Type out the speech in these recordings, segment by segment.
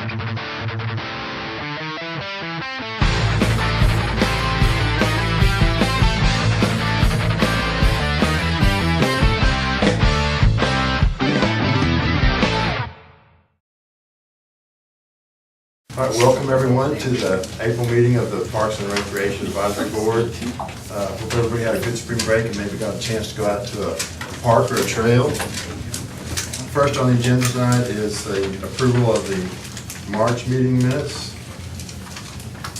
All right, welcome everyone to the April meeting of the Parks and Recreation Advisory Board. Hope everybody had a good spring break and maybe got a chance to go out to a park or a trail. First on the agenda tonight is the approval of the March meeting minutes.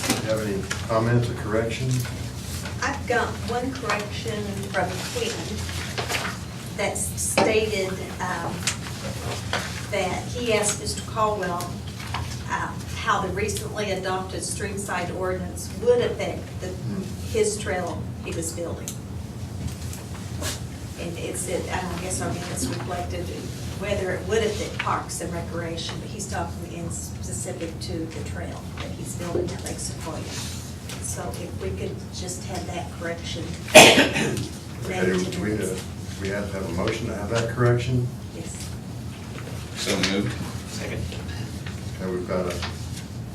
Do you have any comments or corrections? I've got one correction from Quinn that stated that he asked Mr. Caldwell how the recently adopted streamside ordinance would affect his trail he was building. And it's, I guess our minutes reflected whether it would affect Parks and Recreation, but he's talking in specific to the trail that he's building at Lake Sequoia. So if we could just have that correction. Okay, do we have to have a motion to have that correction? Yes. So moved. Second. Okay, we've got a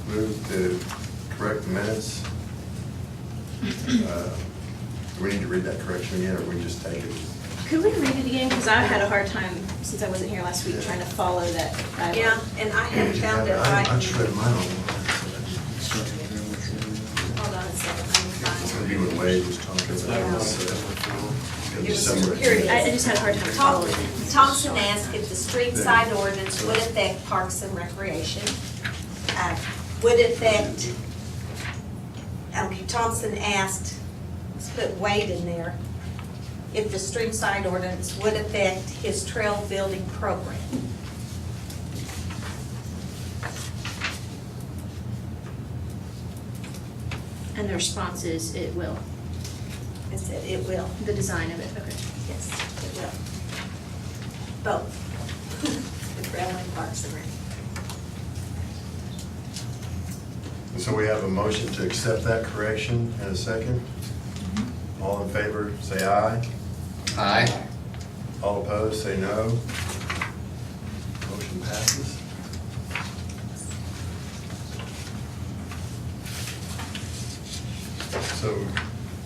move to correct the minutes. Do we need to read that correction again, or we just take it? Could we read it again? Because I had a hard time, since I wasn't here last week, trying to follow that. Yeah, and I haven't found it I right. just read mine online. Hold on a second, let me It's find going to be when Wade was talking about Yeah. this. It's gonna be It was- somewhere. here it is. I just had a hard time following it. Thompson asked if the street side ordinance would affect Parks and Recreation. Would affect, okay, Thompson asked, let's put Wade in there, if the street side ordinance would affect his trail building program. And the response is, it will. It said it will, The design of it, okay. yes, it will. Both, the trail and Parks and Rec. So we have a motion to accept that correction and a second. All in favor, say aye. Aye. All opposed, say no. Motion passes. So,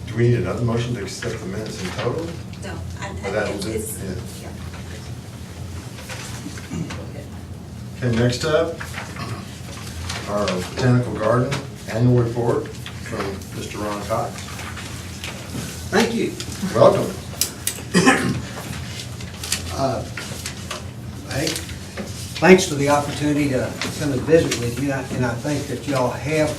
do we need another motion to accept the minutes in total? No, Oh, that was it? it's, Yeah. yeah. Okay, next up, our Botanical Garden Annual Report from Mr. Ron Cox. Thank you. Welcome. Hey, thanks for the opportunity to come and visit with you, and I think that y'all have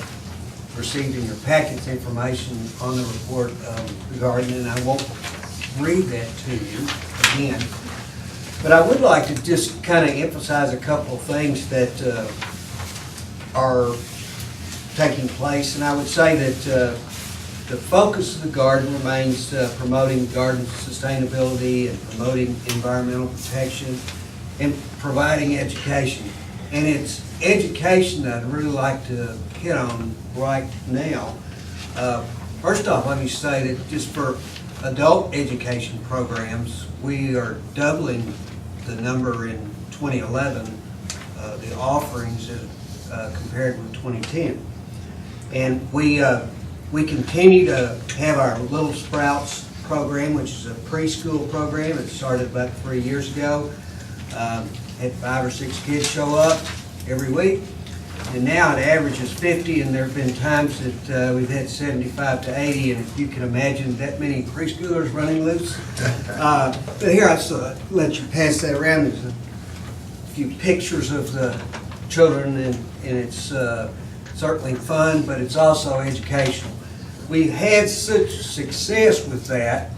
received in your packets information on the report of the garden, and I won't read that to you again. But I would like to just kind of emphasize a couple of things that are taking place, and I would say that the focus of the garden remains promoting garden sustainability and promoting environmental protection and providing education. And it's education that I'd really like to hit on right now. First off, let me say that just for adult education programs, we are doubling the number in 2011, the offerings compared with 2010. And we continue to have our Little Sprouts program, which is a preschool program. It started about 3 years ago. Had 5 or 6 kids show up every week. And now it averages 50, and there have been times that we've had 75 to 80, and if you can imagine that many preschoolers running loose. But here, I'll let you pass that around. There's a few pictures of the children, and it's certainly fun, but it's also educational. We've had such success with that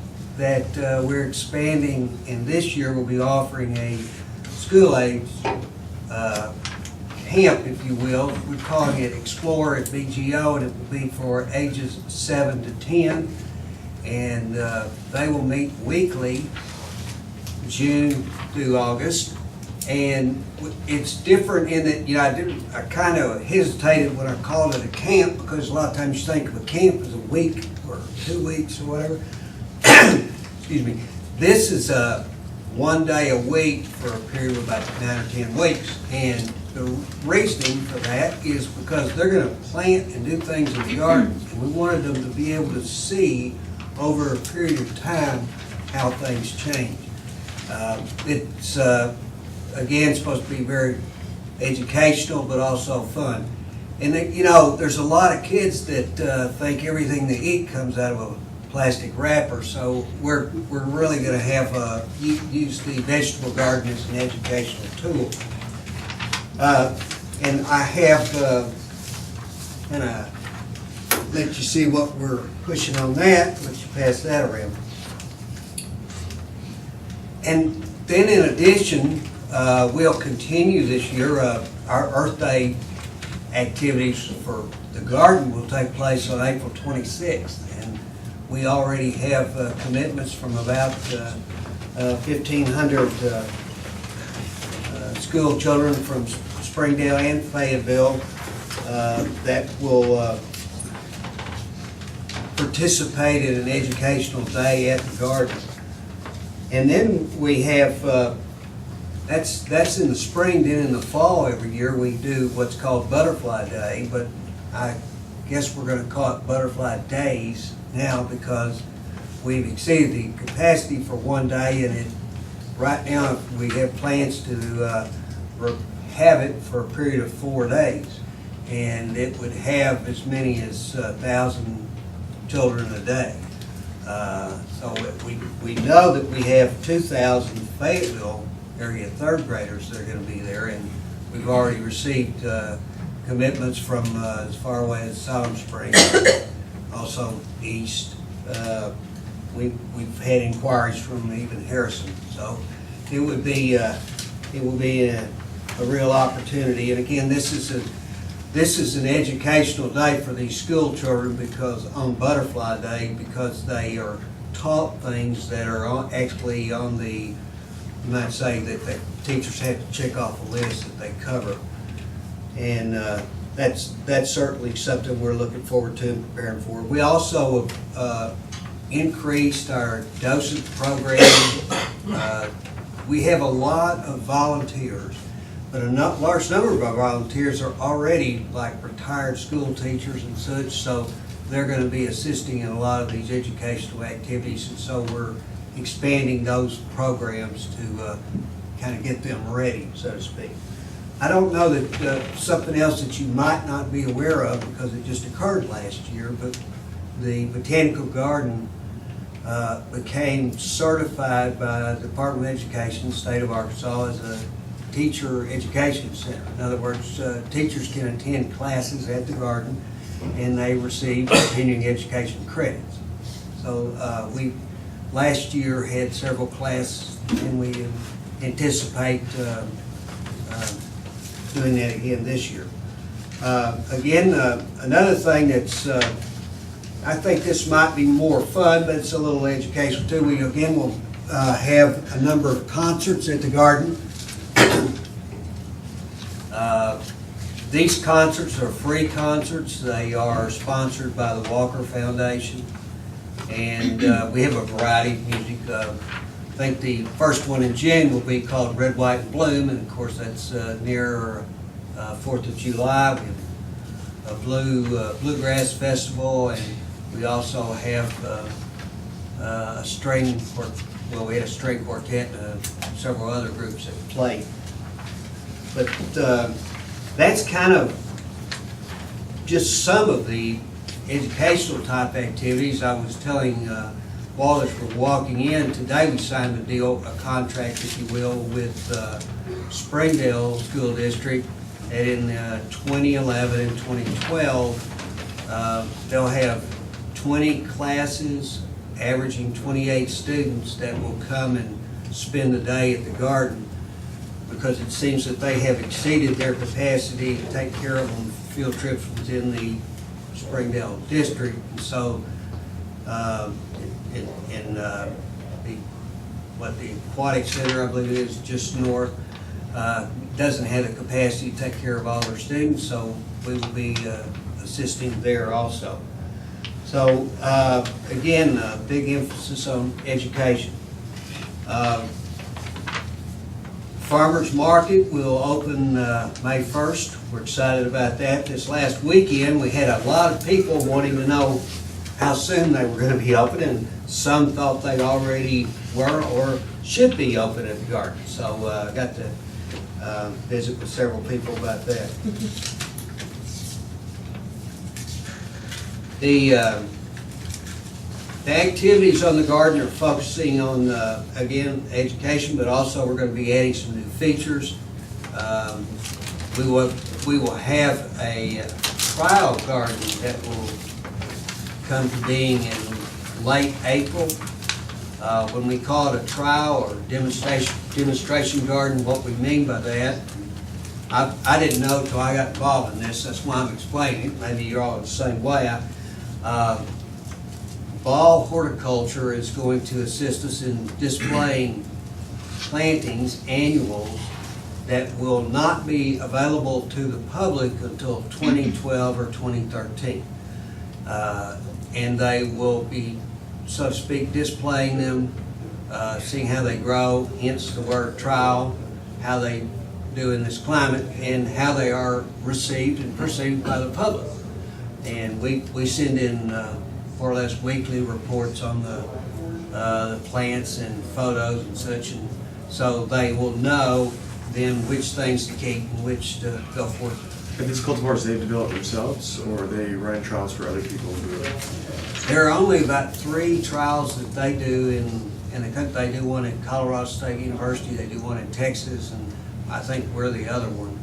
we're expanding, and this year we'll be offering a school-age camp, if you will. We're calling it Explore at BGO, and it will be for ages 7 to 10. And they will meet weekly, June through August. And it's different in that, you know, I kind of hesitated when I called it a camp, because a lot of times you think of a camp as a week or 2 weeks or whatever. Excuse me. This is 1 day a week for a period of about 9 or 10 weeks. And the reasoning for that is because they're gonna plant and do things in the garden, and we wanted them to be able to see over a period of time how things change. It's, again, supposed to be very educational, but also fun. And, you know, there's a lot of kids that think everything they eat comes out of a plastic wrapper, so we're really gonna have, use the vegetable garden as an educational tool. And I have, kind of let you see what we're pushing on that, let you pass that around. And then in addition, we'll continue this year, our Earth Day activities for the garden will take place on April 26th. And we already have commitments from about 1,500 school children from Springdale and Fayetteville that will participate in an educational day at the garden. And then we have, that's in the spring. Then in the fall every year we do what's called Butterfly Day, but I guess we're going to call it Butterfly Days now because we've exceeded the capacity for one day, and right now we have plans to have it for a period of 4 days, and it would have as many as 1,000 children a day. So we know that we have 2,000 Fayetteville area third graders that are going to be there, and we've already received commitments from as far away as Solomon Springs, also east. We've had inquiries from even Harrison, so it would be a real opportunity. And again, this is an educational day for these school children because on Butterfly Day, because they are taught things that are actually on the, you might say that the teachers have to check off a list that they cover. And that's certainly something we're looking forward to and preparing for. We also increased our docent program. We have a lot of volunteers, but a large number of our volunteers are already like retired school teachers and such, so they're going to be assisting in a lot of these educational activities, and so we're expanding those programs to kind of get them ready, so to speak. I don't know that something else that you might not be aware of because it just occurred last year, but the Botanical Garden became certified by the Department of Education, the state of Arkansas, as a teacher education center. In other words, teachers can attend classes at the garden and they receive continuing education credits. So we last year had several classes, and we anticipate doing that again this year. Again, another thing that's, I think this might be more fun, but it's a little educational too. We again will have a number of concerts at the garden. These concerts are free concerts. They are sponsored by the Walker Foundation, and we have a variety of music. I think the first one in June will be called Red, White, and Bloom, and of course that's near 4th of July. We have a bluegrass festival, and we also have a string we had a string quartet and several other groups that played. But that's kind of just some of the educational type activities. I was telling Wallace, we're walking in today, we signed a contract, if you will, with Springdale School District, that in 2011 and 2012, they'll have 20 classes averaging 28 students that will come and spend the day at the garden, because it seems that they have exceeded their capacity to take care of them field trips within the Springdale district. And so the aquatic center, I believe it is just north, doesn't have the capacity to take care of all their students, so we will be assisting there also. So again, big emphasis on education. Farmers Market will open May 1st. We're excited about that. This last weekend, we had a lot of people wanting to know how soon they were going to be open, and some thought they already were or should be open at the garden. So I got to visit with several people about that. The activities on the garden are focusing on, again, education, but also we're going to be adding some new features. We will have a trial garden that will come to being in late April. When we call it a trial or demonstration garden, what we mean by that, I didn't know until I got involved in this. That's why I'm explaining it. Maybe you're all the same way. Ball Horticulture is going to assist us in displaying plantings, annuals, that will not be available to the public until 2012 or 2013. And they will be, so to speak, displaying them, seeing how they grow, hence the word trial, how they do in this climate, and how they are received and perceived by the public. And we send in more or less weekly reports on the plants and photos and such, and so they will know then which things to keep and which to go for. And these cultivars, they've developed themselves, or are they running trials for other people to do it? There are only about 3 trials that they do in the country. They do one at Colorado State University, they do one in Texas, and I think we're the other one.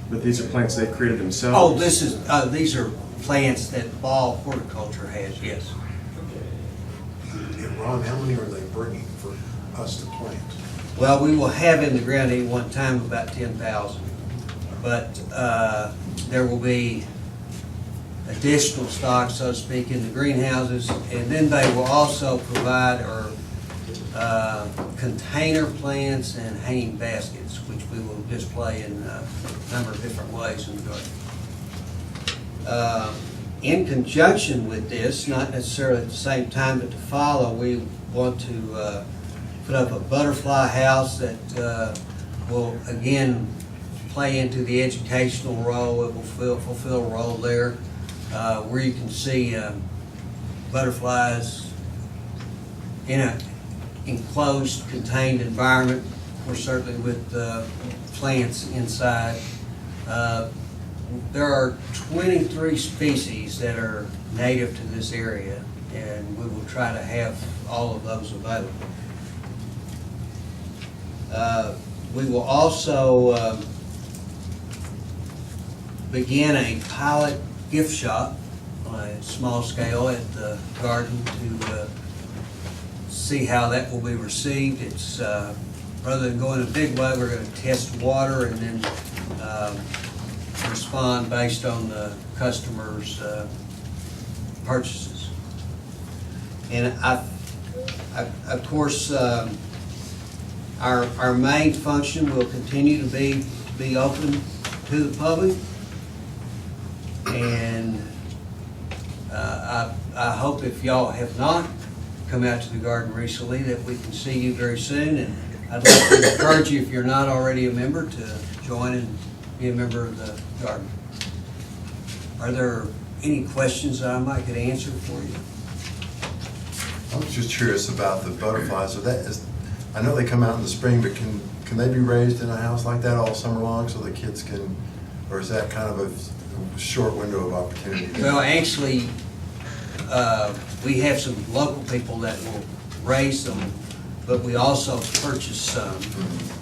But these are plants they've created themselves? Oh, these are plants that Ball Horticulture has, yes. And Ron, how many are they bringing for us to plant? Well, we will have in the ground at one time about 10,000, but there will be additional stock, so to speak, in the greenhouses, and then they will also provide container plants and hanging baskets, which we will display in a number of different ways in the garden. In conjunction with this, not necessarily at the same time, but to follow, we want to put up a butterfly house that will, again, play into the educational role. It will fulfill a role there, where you can see butterflies in an enclosed, contained environment, or certainly with plants inside. There are 23 species that are native to this area, and we will try to have all of those available. We will also begin a pilot gift shop on a small scale at the garden to see how that will be received. It's rather than going a big way, we're going to test water and then respond based on the customer's purchases. And of course, our main function will continue to be open to the public, and I hope if y'all have not come out to the garden recently that we can see you very soon, and I'd like to encourage you, if you're not already a member, to join and be a member of the garden. Are there any questions that I might could answer for you? I was just curious about the butterflies. I know they come out in the spring, but can they be raised in a house like that all summer long so the kids can, or is that kind of a short window of opportunity? Well, actually, we have some local people that will raise them, but we also purchase some,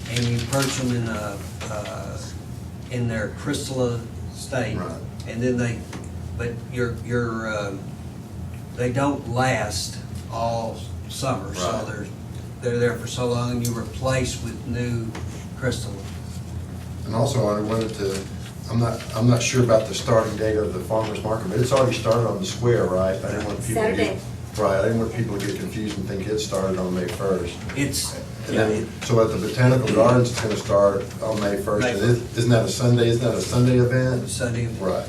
and you purchase them in their crystalline state, Right. and then they don't last all summer, so Right. they're there for so long, and you replace with new crystalline. And also, I wanted to, I'm not sure about the starting date of the farmer's market, but it's already started on the square, right? I didn't want people to Saturday. Right, I didn't want people to get confused and think it started on May 1st. It's, And then, so at the Botanical Gardens, it's gonna start on May 1st. May And isn't that a Sunday event? Sunday. Right.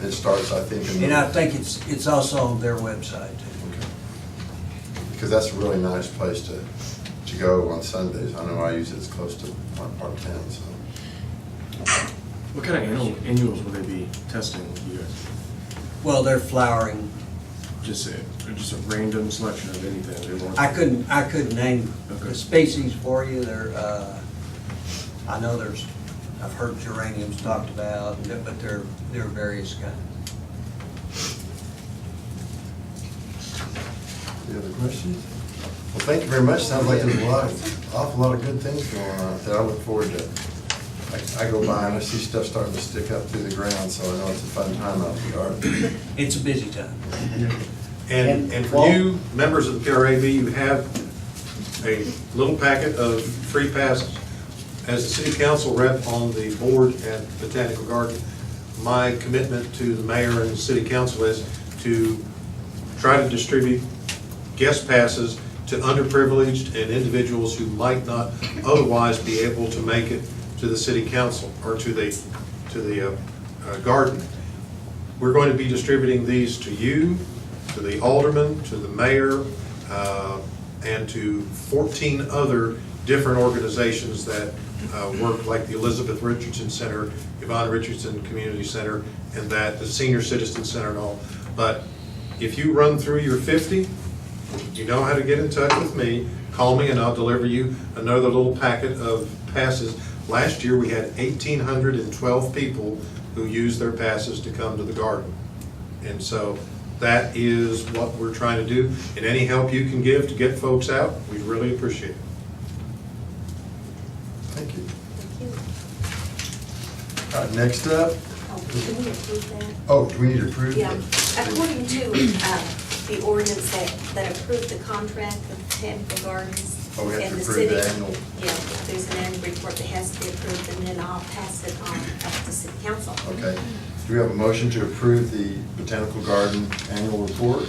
It starts, I think, in And I think it's also on their website too. Okay. Because that's a really nice place to to go on Sundays. I know I use it as close to my part of town, so. What kind of annuals will they be testing with you guys? Well, they're flowering. Just a random selection of anything they want? I couldn't name Okay. the species for you. I know I've heard geraniums talked about, but there are various kinds. Any other questions? Well, thank you very much. Sounds like there's awful lot of good things going on out there. I look forward to, I go by and I see stuff starting to stick up through the ground, so I know it's a fun time out in the garden. It's a busy time. And for you, members of the PRAB, you have a little packet of free passes. As the city council rep on the board at Botanical Garden, my commitment to the mayor and the city council is to try to distribute guest passes to underprivileged and individuals who might not otherwise be able to make it to the city council or to the garden. We're going to be distributing these to you, to the alderman, to the mayor, and to 14 other different organizations that work, like the Elizabeth Richardson Center, Yvonne Richardson Community Center, and that the Senior Citizen Center and all. But if you run through your 50, you know how to get in touch with me. Call me and I'll deliver you another little packet of passes. Last year we had 1,812 people who used their passes to come to the garden. And so that is what we're trying to do. And any help you can give to get folks out, we really appreciate it. Thank you. Thank you. All right, next up, Oh, can we approve that? oh, do we need to approve? Yeah, according to the ordinance that approved the contract with Botanical Gardens. Oh, we have to and the approve the city, annual. Yeah, there's an annual report that has to be approved, and then I'll pass it on up to city council. Okay. Do we have a motion to approve the Botanical Garden annual report?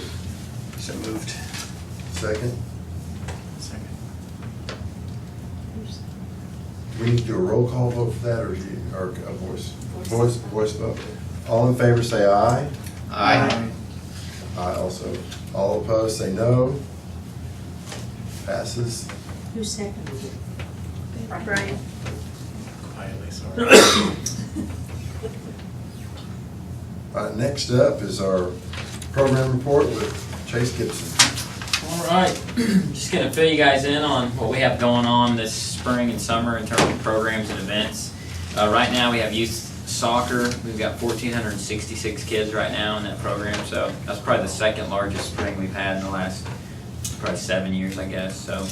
So moved. Second? Second. Do we need to do a roll call vote for that, or a voice? Voice vote. All in favor say aye. Aye. Aye also. All opposed say no. Passes. Who seconded it? Brian. Quietly, sorry. Next up is our program report with Chase Gibson. All right, just gonna fill you guys in on what we have going on this spring and summer in terms of programs and events. Right now we have youth soccer. We've got 1,466 kids right now in that program, so that's probably the second largest spring we've had in the last probably 7 years, I guess. So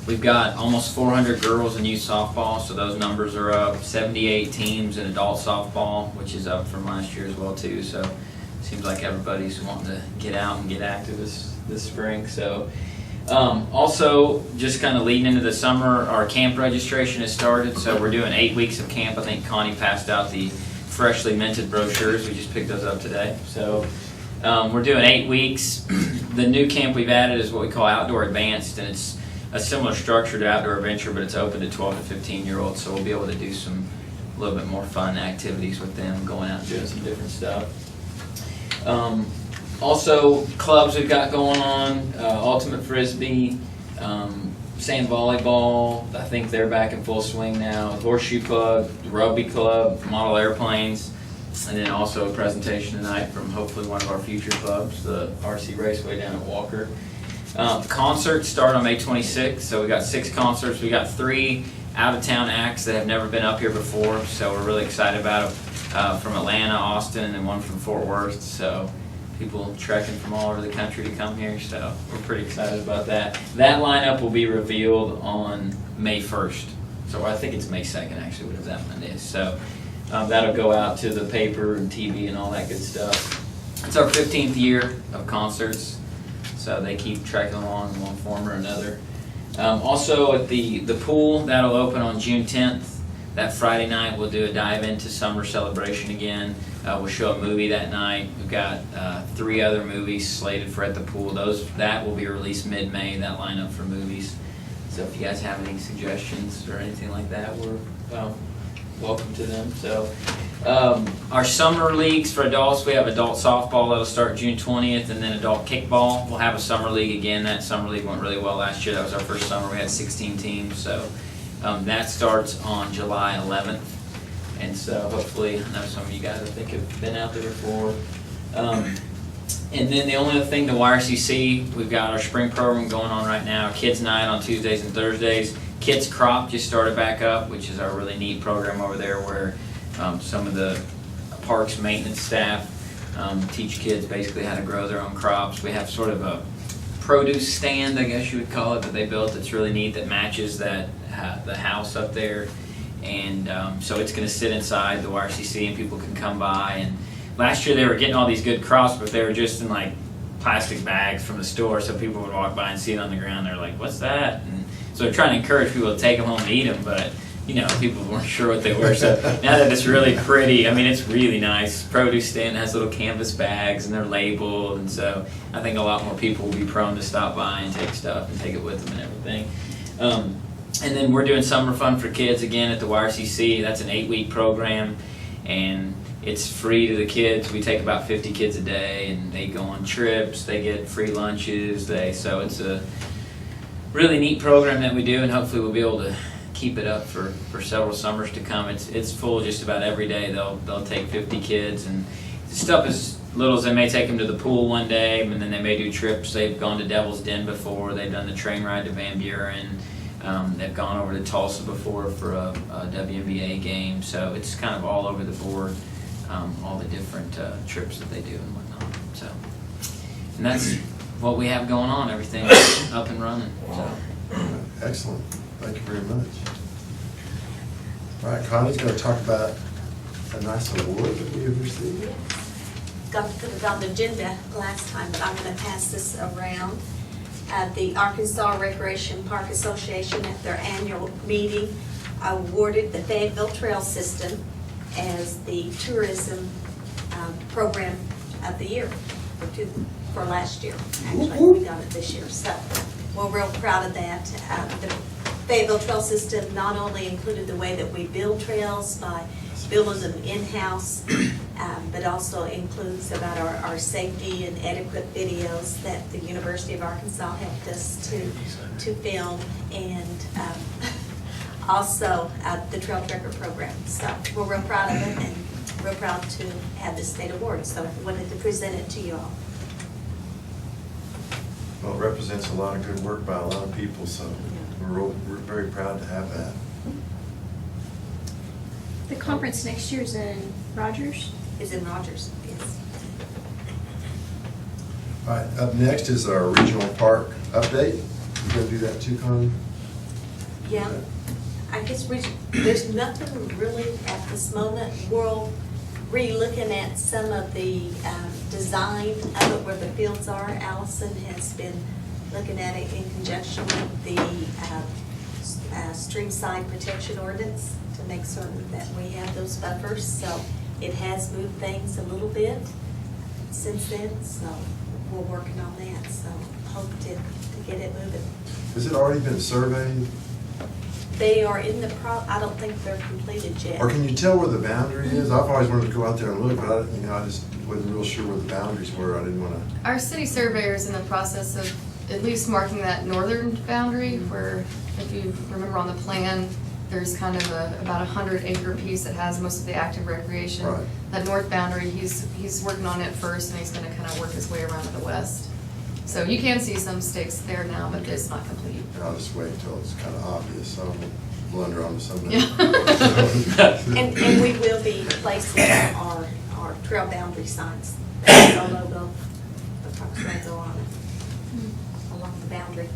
we've got almost 400 girls in youth softball, so those numbers are up. 78 teams in adult softball, which is up from last year as well too. So seems like everybody's wanting to get out and get active this spring. So also, just kind of leading into the summer, our camp registration has started. So we're doing 8 weeks of camp. I think Connie passed out the freshly minted brochures. We just picked those up today. So we're doing 8 weeks. The new camp we've added is what we call Outdoor Advanced, and it's a similar structure to Outdoor Adventure, but it's open to 12 to 15-year-olds. So we'll be able to do a little bit more fun activities with them, going out and doing some different stuff. Also, clubs we've got going on, Ultimate Frisbee, Sand Volleyball, I think they're back in full swing now, Horseshoe Club, Rugby Club, Model Airplanes, and then also a presentation tonight from hopefully one of our future clubs, the RC Raceway down at Walker. Concerts start on May 26th, so we got 6 concerts. We got 3 out-of-town acts that have never been up here before, so we're really excited about it. From Atlanta, Austin, and then one from Fort Worth. So people trekking from all over the country to come here. So we're pretty excited about that. That lineup will be revealed on May 1st. So I think it's May 2nd actually, whatever that one is. So that'll go out to the paper and TV and all that good stuff. It's our 15th year of concerts. So they keep trekking along in one form or another. Also at the pool, that'll open on June 10th. That Friday night, we'll do a dive into summer celebration again. We'll show a movie that night. We've got 3 other movies slated for at the pool. That will be released mid-May, that lineup for movies. So if you guys have any suggestions or anything like that, we're welcome to them. So Our summer leagues for adults, we have adult softball that'll start June 20th, and then adult kickball. We'll have a summer league again. That summer league went really well last year. That was our first summer. We had 16 teams, so that starts on July 11th. And so hopefully, I know some of you guys I think have been out there before. And then the only other thing, the YRCC, we've got our spring program going on right now. Kids Night on Tuesdays and Thursdays. Kids Crop just started back up, which is our really neat program over there where some of the parks maintenance staff teach kids basically how to grow their own crops. We have sort of a produce stand, I guess you would call it, that they built that's really neat that matches that the house up there. And so it's going to sit inside the YRCC and people can come by. And last year they were getting all these good crops, but they were just in like plastic bags from the store, so people would walk by and see it on the ground. They're like, what's that? And so they're trying to encourage people to take them home and eat them, but you know, people weren't sure what they were. So now that it's really pretty, I mean, it's really nice. Produce stand has little canvas bags and they're labeled, and so I think a lot more people will be prone to stop by and take stuff and take it with them and everything. And then we're doing summer fun for kids again at the YRCC. That's an 8-week program, and it's free to the kids. We take about 50 kids a day, and they go on trips. They get free lunches. So it's a really neat program that we do, and hopefully we'll be able to keep it up for several summers to come. It's full just about every day. They'll take 50 kids, and stuff as little as they may take them to the pool one day, and then they may do trips. They've gone to Devil's Den before. They've done the train ride to Van Buren. They've gone over to Tulsa before for a WNBA game. So it's kind of all over the board, all the different trips that they do and whatnot. So, and that's what we have going on. Everything's up and running. So. Excellent. Thank you very much. All right, Connie's going to talk about a nice award that we have received. Got to put it on the agenda last time, but I'm going to pass this around. The Arkansas Recreation Park Association at their annual meeting awarded the Fayetteville Trail System as the tourism program of the year for last year. Actually, we got it this year, so we're real proud of that. The Fayetteville Trail System not only included the way that we build trails by building them in-house, but also includes about our safety and etiquette videos that the University of Arkansas helped us to film, and also the Trail Trekker program. So we're real proud of it and real proud to have this state award. So I wanted to present it to you all. Well, it represents a lot of good work by a lot of people, so we're very proud to have that. The conference next year is in Rogers. Is in Rogers, yes. All right, up next is our regional park update. You gonna do that too, Connie? Yeah, I guess there's nothing really at this moment. We're re-looking at some of the design of it where the fields are. Allison has been looking at it in conjunction with the streamside protection ordinance to make certain that we have those buffers. So it has moved things a little bit since then, so we're working on that. So hope to get it moving. Has it already been surveyed? They are in the I don't think they're completed yet. Or can you tell where the boundary is? I've always wanted to go out there and look, but I just wasn't real sure where the boundaries were. I didn't want to. Our city surveyor is in the process of at least marking that northern boundary where, if you remember on the plan, there's kind of about 100-acre piece that has most of the active recreation. Right. That north boundary, he's working on it first, and he's going to kind of work his way around to the west. So you can see some stakes there now, but it's not complete. And I'll just wait until it's kind of obvious, so I'm blunder onto something. Yeah. And we will be placing our trail boundary signs. That's our logo, the park's logo on it, along the boundary.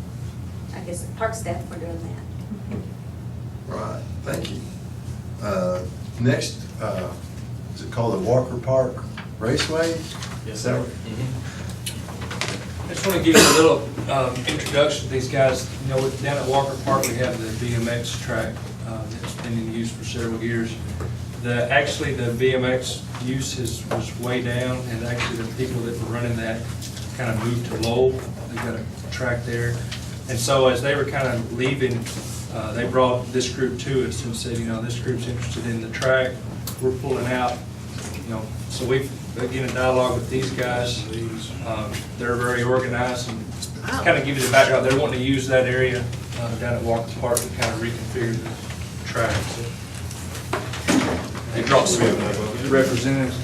I guess the park staff were doing that. Right, thank you. Next, is it called the Walker Park Raceway? Yes, sir. I just want to give you a little introduction to these guys. You know, down at Walker Park, we have the BMX track that's been in use for several years. Actually, the BMX use was way down, and actually the people that were running that kind of moved to Lowell. They've got a track there. And so as they were kind of leaving, they brought this group to us and said, you know, this group's interested in the track. we're pulling out, so we've been in dialogue with these guys. They're very organized, and kind of give you the background, they're wanting to use that area down at Walker Park to kind of reconfigure the track. They brought some Representatives.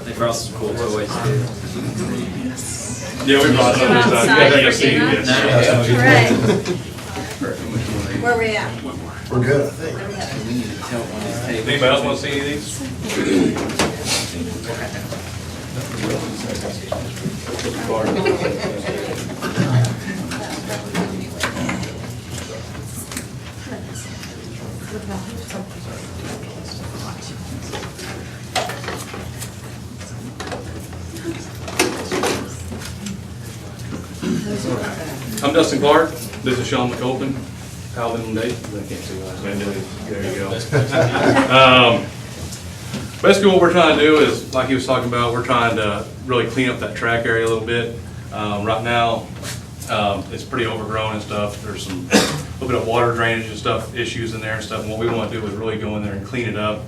They brought some cool toys too. Yeah, we brought some this time. You gotta go see it. Right. Where we at? We're good, I think. We need to tilt one of these tables. Anybody else want to see any of these? I'm Dustin Clark. This is Sean McColpin. Alvin and Dave. I can't see last name. There you go. Basically what we're trying to do is, like he was talking about, we're trying to really clean up that track area a little bit. Right now, it's pretty overgrown and stuff. There's some little bit of water drainage and stuff, issues in there and stuff. And what we want to do is really go in there and clean it up,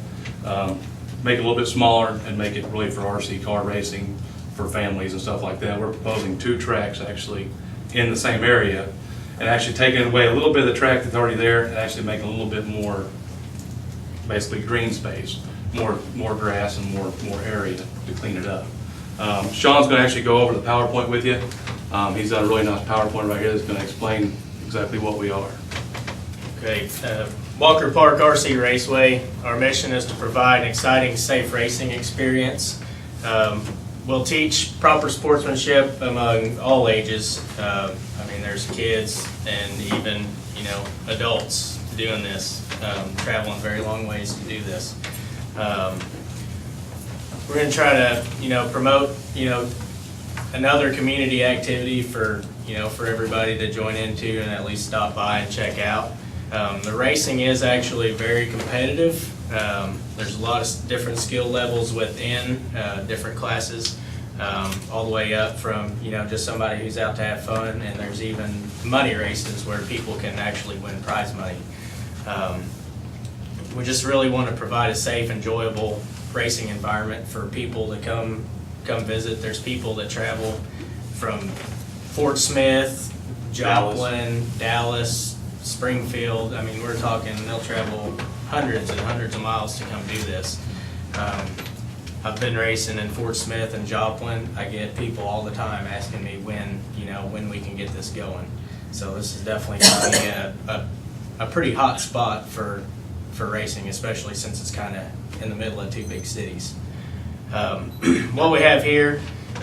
make it a little bit smaller and make it really for RC car racing, for families and stuff like that. We're proposing 2 tracks actually in the same area, and actually taking away a little bit of the track that's already there and actually making a little bit more, basically green space, more grass and more area to clean it up. Sean's going to actually go over the PowerPoint with you. He's done a really nice PowerPoint right here that's going to explain exactly what we are. Okay, Walker Park RC Raceway, our mission is to provide an exciting, safe racing experience. We'll teach proper sportsmanship among all ages. I mean, there's kids and even, adults doing this, traveling very long ways to do this. We're going to try to, promote, another community activity for, for everybody to join into and at least stop by and check out. The racing is actually very competitive. There's a lot of different skill levels within different classes, all the way up from, just somebody who's out to have fun, and there's even money races where people can actually win prize money. We just really want to provide a safe, enjoyable racing environment for people to come visit. There's people that travel from Fort Smith, Joplin, Dallas, Springfield. I mean, we're talking, they'll travel hundreds and hundreds of miles to come do this. I've been racing in Fort Smith and Joplin. I get people all the time asking me when we can get this going. So this is definitely going to be a pretty hot spot for racing, especially since it's kind of in the middle of 2 big cities. What we have here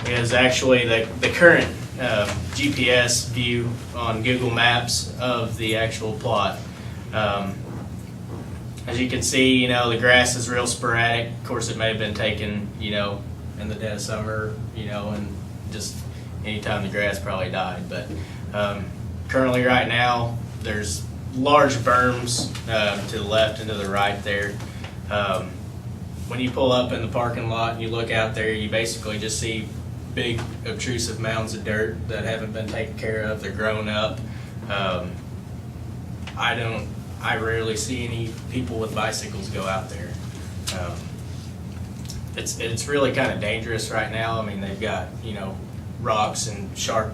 is actually the current GPS view on Google Maps of the actual plot. As you can see, the grass is real sporadic. Of course, it may have been taken, in the dead of summer, and just anytime the grass probably died. But currently right now, there's large berms to the left and to the right there. When you pull up in the parking lot and you look out there, you basically just see big obtrusive mounds of dirt that haven't been taken care of. They're grown up. I rarely see any people with bicycles go out there. It's really kind of dangerous right now. I mean, they've got, rocks and sharp,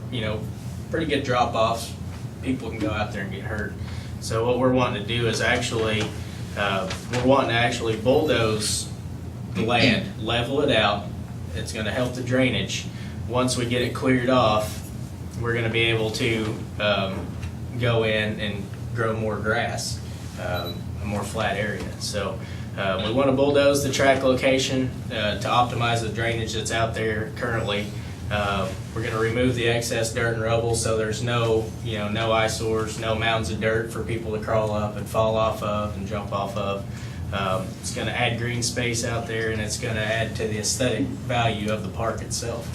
pretty good drop-offs. People can go out there and get hurt. So what we're wanting to do is actually, bulldoze the land, level it out. It's going to help the drainage. Once we get it cleared off, we're going to be able to go in and grow more grass, a more flat area. So we want to bulldoze the track location to optimize the drainage that's out there currently. We're going to remove the excess dirt and rubble, so there's no eyesores, no mounds of dirt for people to crawl up and fall off of and jump off of. It's going to add green space out there, and it's going to add to the aesthetic value of the park itself.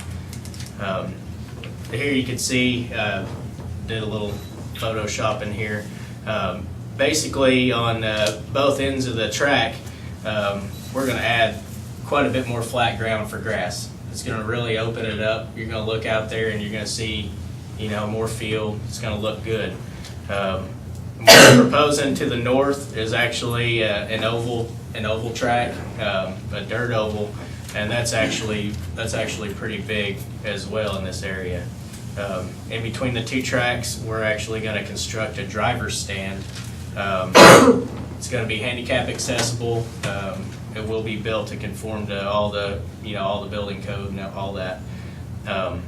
Here you can see, did a little Photoshop in here. Basically on both ends of the track, we're going to add quite a bit more flat ground for grass. It's going to really open it up. You're going to look out there and you're going to see, more field. It's going to look good. What we're proposing to the north is actually an oval an oval track, a dirt oval, and that's actually pretty big as well in this area. In between the two tracks, we're actually going to construct a driver's stand. It's going to be handicap accessible. It will be built to conform to all the building code and all that. And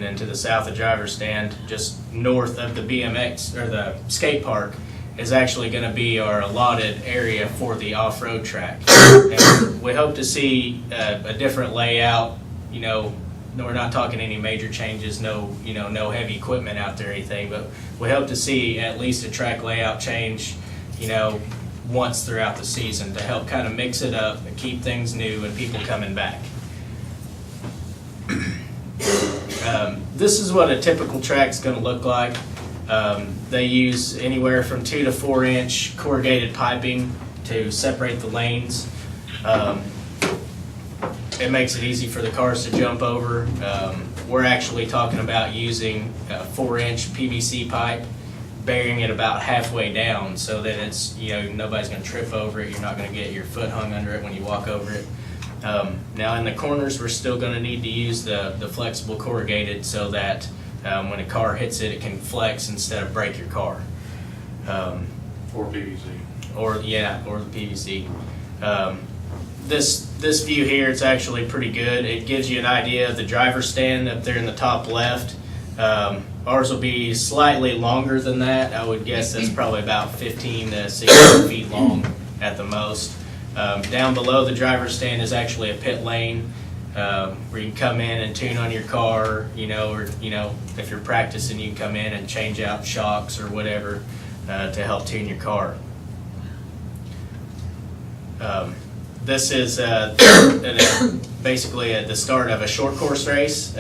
then to the south of driver's stand, just north of the BMX or the skate park, is actually going to be our allotted area for the off-road track. And we hope to see a different layout. We're not talking any major changes, no heavy equipment out there or anything, but we hope to see at least a track layout change, once throughout the season to help kind of mix it up and keep things new and people coming back. This is what a typical track is going to look like. They use anywhere from 2 to 4 inch corrugated piping to separate the lanes. It makes it easy for the cars to jump over. We're actually talking about using a 4-inch PVC pipe, burying it about halfway down so that it's, nobody's going to trip over it. You're not going to get your foot hung under it when you walk over it. Now in the corners, we're still going to need to use the flexible corrugated so that when a car hits it, it can flex instead of break your car. Or PVC. Or the PVC. This view here, it's actually pretty good. It gives you an idea of the driver's stand up there in the top left. Ours will be slightly longer than that. I would guess that's probably about 15 to 16 feet long at the most. Down below the driver's stand is actually a pit lane where you can come in and tune on your car, or if you're practicing, you can come in and change out shocks or whatever to help tune your car. This is basically the start of a short course race.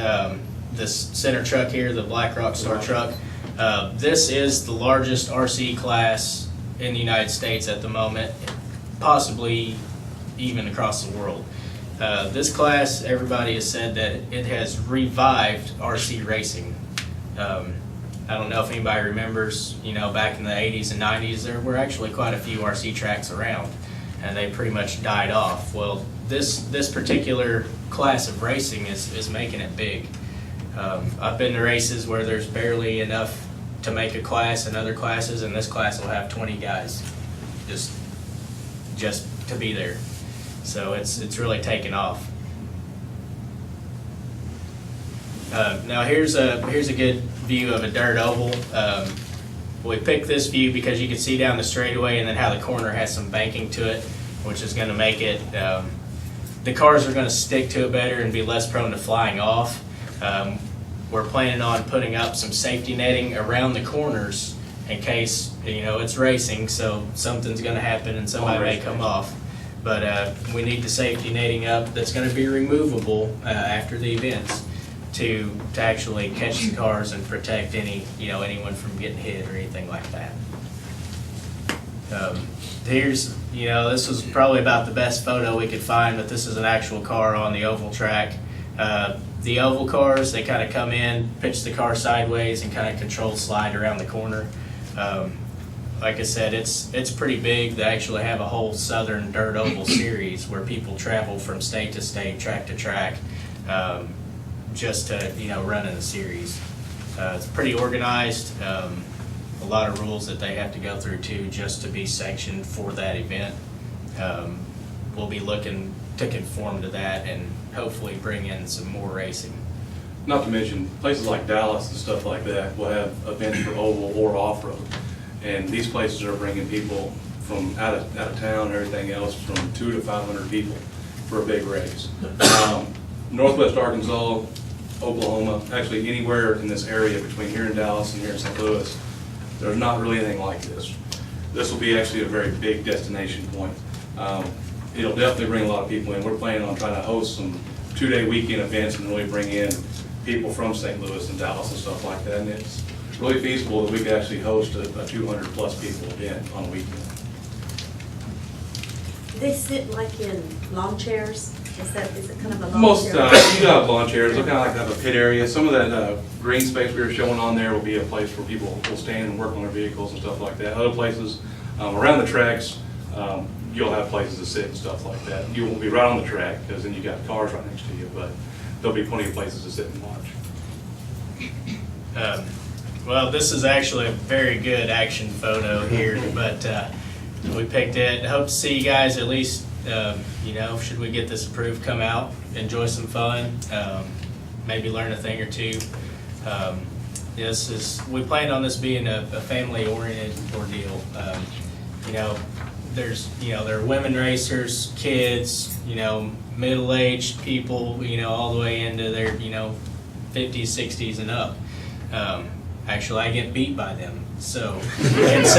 This center truck here, the Black Rock Star truck, this is the largest RC class in the United States at the moment, possibly even across the world. This class, everybody has said that it has revived RC racing. I don't know if anybody remembers, back in the 80s and 90s, there were actually quite a few RC tracks around, and they pretty much died off. Well, this particular class of racing is making it big. I've been to races where there's barely enough to make a class in other classes, and this class will have 20 guys just to be there. So it's really taken off. Now here's a good view of a dirt oval. We picked this view because you can see down the straightaway, and then how the corner has some banking to it, which is going to make it, the cars are going to stick to it better and be less prone to flying off. We're planning on putting up some safety netting around the corners in case, it's racing, so something's going to happen and somebody may come off. But we need the safety netting up that's going to be removable after the events to actually catch the cars and protect anyone from getting hit or anything like that. Here's, this was probably about the best photo we could find, but this is an actual car on the oval track. The oval cars, they kind of come in, pitch the car sideways, and kind of controlled slide around the corner. Like I said, it's pretty big. They actually have a whole Southern Dirt Oval series where people travel from state to state, track to track, just to run in a series. It's pretty organized. A lot of rules that they have to go through too, just to be sanctioned for that event. We'll be looking to conform to that and hopefully bring in some more racing. Not to mention places like Dallas and stuff like that will have events for oval or off-road. And these places are bringing people from out of town and everything else, from 200 to 500 people for a big race. Northwest Arkansas, Oklahoma, actually anywhere in this area between here and Dallas and here in St. Louis, there's not really anything like this. This will be actually a very big destination point. It'll definitely bring a lot of people in. We're planning on trying to host some 2-day weekend events and really bring in people from St. Louis and Dallas and stuff like that. And it's really feasible that we could actually host a 200+ people event on a weekend. They sit like in lawn chairs? Is it kind of a lawn Most, chair? you got lawn chairs, they'll kind of like have a pit area. Some of that green space we were showing on there will be a place where people will stand and work on their vehicles and stuff like that. Other places around the tracks, you'll have places to sit and stuff like that. You won't be right on the track, because then you got cars right next to you, but there'll be plenty of places to sit and watch. Well, this is actually a very good action photo here, but we picked it. Hope to see you guys at least, should we get this approved, come out, enjoy some fun, maybe learn a thing or two. We planned on this being a family-oriented ordeal. There are women racers, kids, middle-aged people, all the way into their, 50s, 60s and up. Actually, I get beat by them, so it's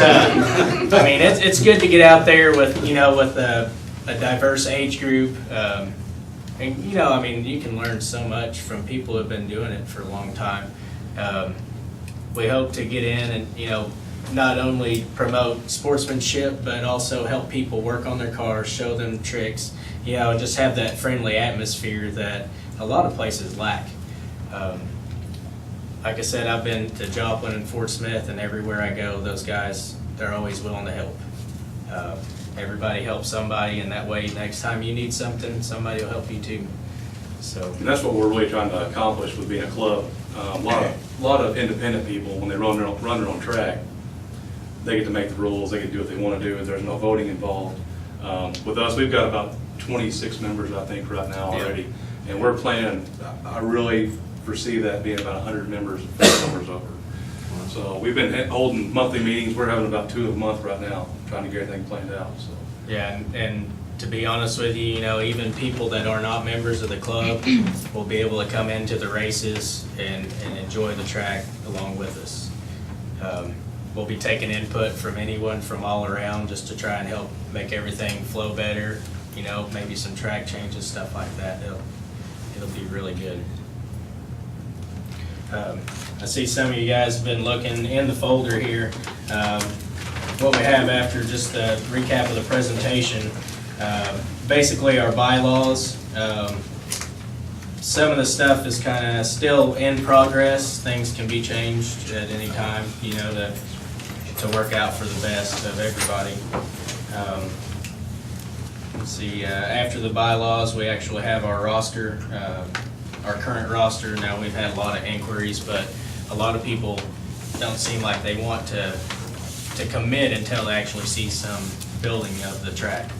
good to get out there with a diverse age group, and you can learn so much from people who have been doing it for a long time. We hope to get in and not only promote sportsmanship, but also help people work on their cars, show them tricks, just have that friendly atmosphere that a lot of places lack. Like I said, I've been to Joplin and Fort Smith, and everywhere I go, those guys, they're always willing to help. Everybody helps somebody, and that way, next time you need something, somebody will help you too. So. And that's what we're really trying to accomplish with being a club. A lot of independent people, when they run their own track, they get to make the rules, they get to do what they want to do, and there's no voting involved. With us, we've got about 26 members, I think, right now already. And we're planning, I really foresee that being about 100 members before the summer's over. So we've been holding monthly meetings. We're having about 2 a month right now, trying to get everything planned out. So. Yeah, and to be honest with you, even people that are not members of the club will be able to come into the races and enjoy the track along with us. We'll be taking input from anyone from all around just to try and help make everything flow better, maybe some track changes, stuff like that. It'll be really good. I see some of you guys have been looking in the folder here. What we have after just the recap of the presentation, basically our bylaws. Some of the stuff is kind of still in progress. Things can be changed at any time, to work out for the best of everybody. Let's see, after the bylaws, we actually have our roster, our current roster. Now, we've had a lot of inquiries, but a lot of people don't seem like they want to commit until they actually see some building of the track.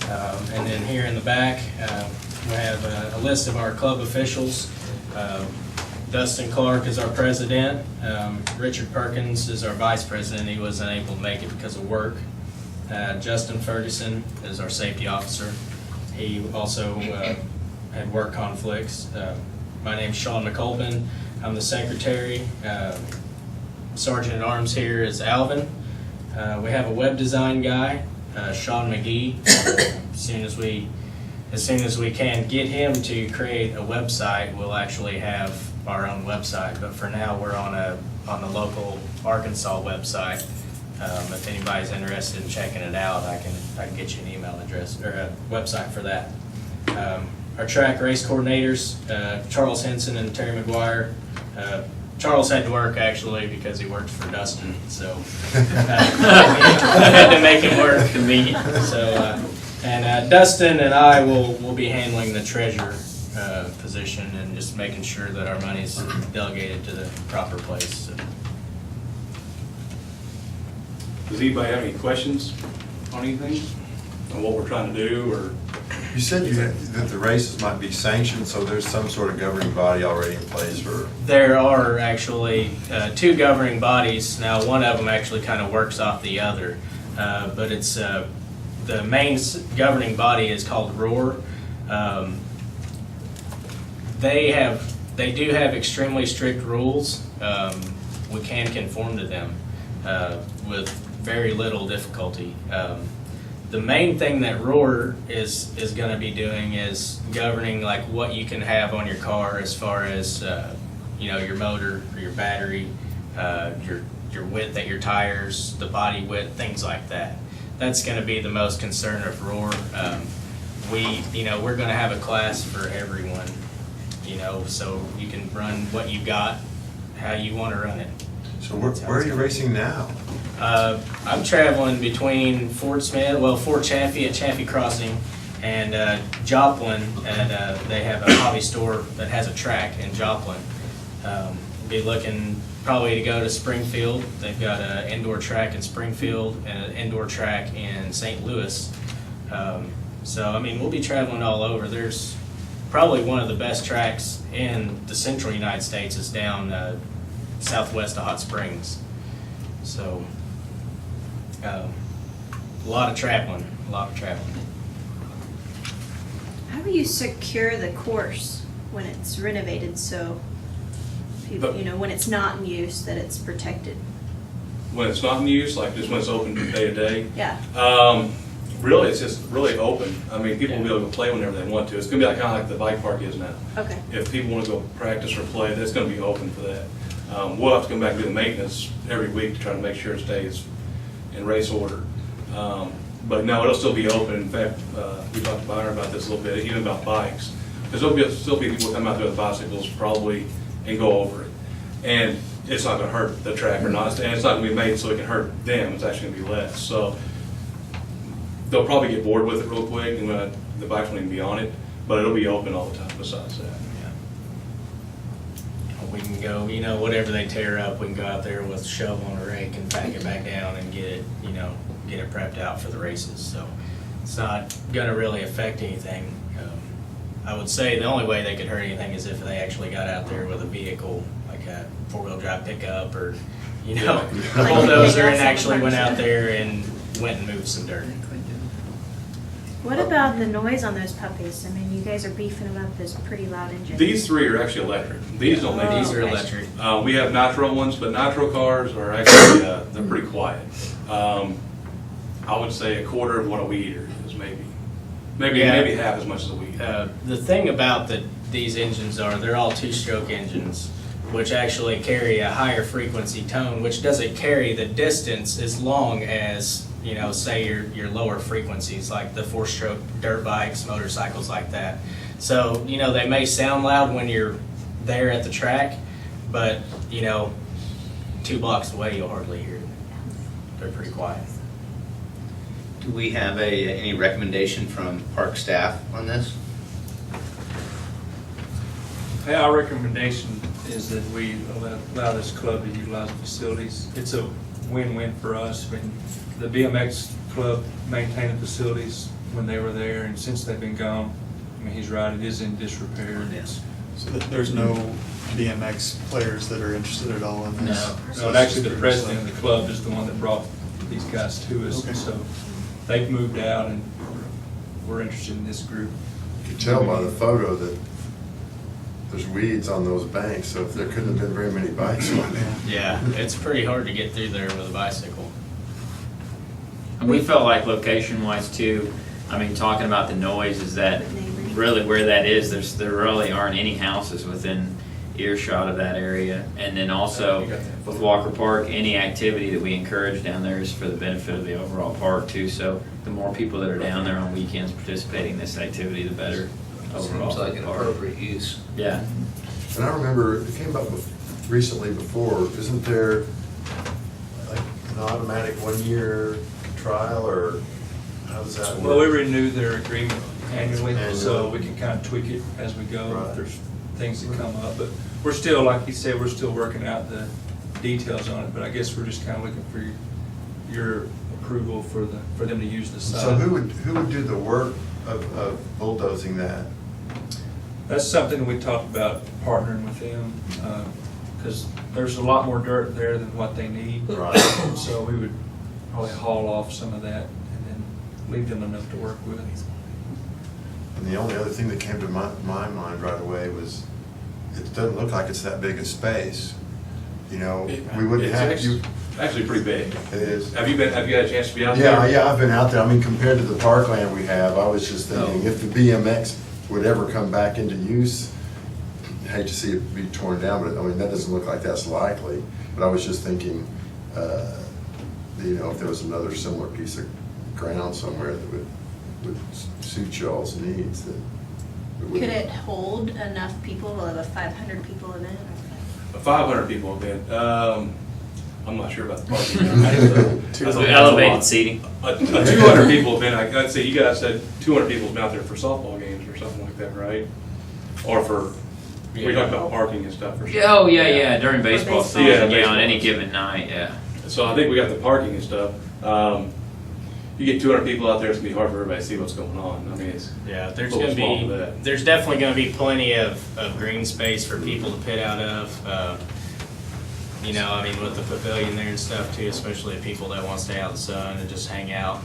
And then here in the back, we have a list of our club officials. Dustin Clark is our president. Richard Perkins is our vice president. He was unable to make it because of work. Justin Ferguson is our safety officer. He also had work conflicts. My name's Sean McColpin. I'm the secretary. Sergeant at Arms here is Alvin. We have a web design guy, Sean McGee. As soon as we can get him to create a website, we'll actually have our own website. But for now, we're on the local Arkansas website. If anybody's interested in checking it out, I can get you an email address or a website for that. Our track race coordinators, Charles Henson and Terry McGuire. Charles had to work actually because he worked for Dustin, so had to make it work convenient. So, and Dustin and I will be handling the treasurer position and just making sure that our money's delegated to the proper place. So. Does anybody have any questions on anything, on what we're trying to do, or? You said that the races might be sanctioned, so there's some sort of governing body already in place for? There are actually 2 governing bodies. Now, one of them actually kind of works off the other, but it's the main governing body is called ROAR. They do have extremely strict rules. We can conform to them with very little difficulty. The main thing that ROAR is going to be doing is governing like what you can have on your car as far as your motor or your battery, your width at your tires, the body width, things like that. That's going to be the most concern of ROAR. We're going to have a class for everyone, so you can run what you got, how you want to run it. So where are you racing now? I'm traveling between Fort Smith, Fort Chaffee at Chaffee Crossing, and Joplin, and they have a hobby store that has a track in Joplin. Be looking probably to go to Springfield. They've got an indoor track in Springfield and an indoor track in St. Louis. So, I mean, we'll be traveling all over. There's probably one of the best tracks in the central United States is down southwest of Hot Springs. So, a lot of traveling, How do you secure the course when it's renovated so, people, when it's not in use, that it's protected? When it's not in use, like just when it's open day to day, Yeah. really, it's just really open. I mean, people will be able to play whenever they want to. It's gonna be kind of like the bike park is now. Okay. If people want to go practice or play, that's gonna be open for that. We'll have to come back and do the maintenance every week to try to make sure it stays in race order. But no, it'll still be open. In fact, we talked to Byron about this a little bit, even about bikes. Because there'll still be people come out there with bicycles probably and go over it. And it's not gonna hurt the track or not, and it's not gonna be made so it can hurt them. It's actually gonna be less. So they'll probably get bored with it real quick, and the bikes won't even be on it, but it'll be open all the time besides that. We can go, whatever they tear up, we can go out there with a shovel and a rake and pack it back down and get it prepped out for the races. So it's not gonna really affect anything. I would say the only way they could hurt anything is if they actually got out there with a vehicle, like a four-wheel drive pickup or, bulldozer, and actually went out there and went and moved some dirt. What about the noise on those puppies? I mean, you guys are beefing about those pretty loud engines. These three are actually electric. These don't make These noise. are electric. We have nitro ones, but nitro cars are actually, they're pretty quiet. I would say a quarter of what a weed eater is, maybe half as much as a weed eater. The thing about these engines they're all two-stroke engines, which actually carry a higher frequency tone, which doesn't carry the distance as long as, say your lower frequencies, like the four-stroke dirt bikes, motorcycles like that. So, they may sound loud when you're there at the track, but, 2 blocks away, you'll hardly hear it. They're pretty quiet. Do we have any recommendation from park staff on this? Hey, our recommendation is that we allow this club to utilize the facilities. It's a win-win for us. I mean, the BMX club maintained the facilities when they were there, and since they've been gone, I mean, he's right, it is in disrepair. Yes. So there's no BMX players that are interested at all in this? No, and actually the president of the club is the one that brought these guys to us, Okay. and so they've moved out, and we're interested in this group. You can tell by the photo that there's weeds on those banks, so there couldn't have been very many bikes on there. Yeah, it's pretty hard to get through there with a bicycle. And we felt like location-wise too, talking about the noise, is that really where that is, there really aren't any houses within earshot of that area. And then also with Walker Park, any activity that we encourage down there is for the benefit of the overall park too. So the more people that are down there on weekends participating in this activity, the better overall. Seems like an park. appropriate use. Yeah. And I remember, it came up recently before, isn't there like an automatic 1-year trial, or how does that work? Well, we renew their agreement annually, so Annually. we can kind of tweak it as we go Right. if there's things that come up. But we're still, like you said, we're still working out the details on it, but I guess we're just kind of looking for your approval for them to use the site. So who would do the work of bulldozing that? That's something we talked about partnering with them, because there's a lot more dirt there than what they need. Right. So we would probably haul off some of that and then leave them enough to work with. And the only other thing that came to my mind right away was, it doesn't look like it's that big a space. We wouldn't It's have, actually pretty big. it is. Have you had a chance to be out there? Yeah, I've been out there. Compared to the parkland we have, I was just thinking, if the BMX would ever come back into use, I hate to see it be torn down, but that doesn't look like that's likely. But I was just thinking, if there was another similar piece of ground somewhere that would suit y'all's needs, that it would. Could it hold enough people? Will it have a 500 people event? A 500 people event. I'm not sure about the parking. Elevated seating. A 200 people event, I'd say you guys said 200 people's been out there for softball games or something like that, right? Or for, we talked about parking and stuff for sure. Oh, yeah, during baseball baseball. season, Yeah, yeah, on baseball. any given night, yeah. So I think we got the parking and stuff. You get 200 people out there, it's gonna be hard for everybody to see what's going on. I mean, it's, Yeah, there's Little gonna small be, bit. there's definitely gonna be plenty of green space for people to pit out of. You know, I mean, with the pavilion there and stuff too, especially people that want to stay out in the sun and just hang out.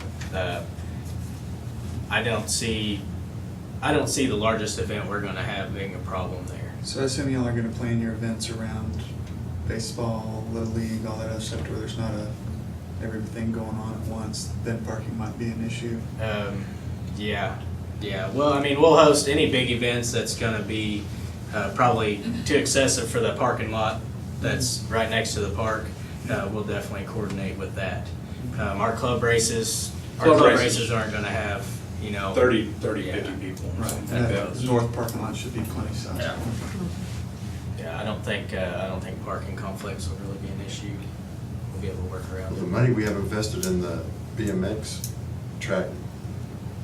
I don't see the largest event we're gonna have being a problem there. So I assume y'all are gonna plan your events around baseball, Little League, all that other stuff, where there's not everything going on at once, then parking might be an issue. Yeah. Well, I mean, we'll host any big events that's gonna be probably too excessive for the parking lot that's right next to the park. We'll definitely coordinate with that. Our club races aren't gonna have, you know. 30, 50 people. Right, Something and like that that. north parking lot should be plenty size. Yeah. Yeah, I don't think parking conflicts will really be an issue. We'll be able to work around The it. money we have invested in the BMX track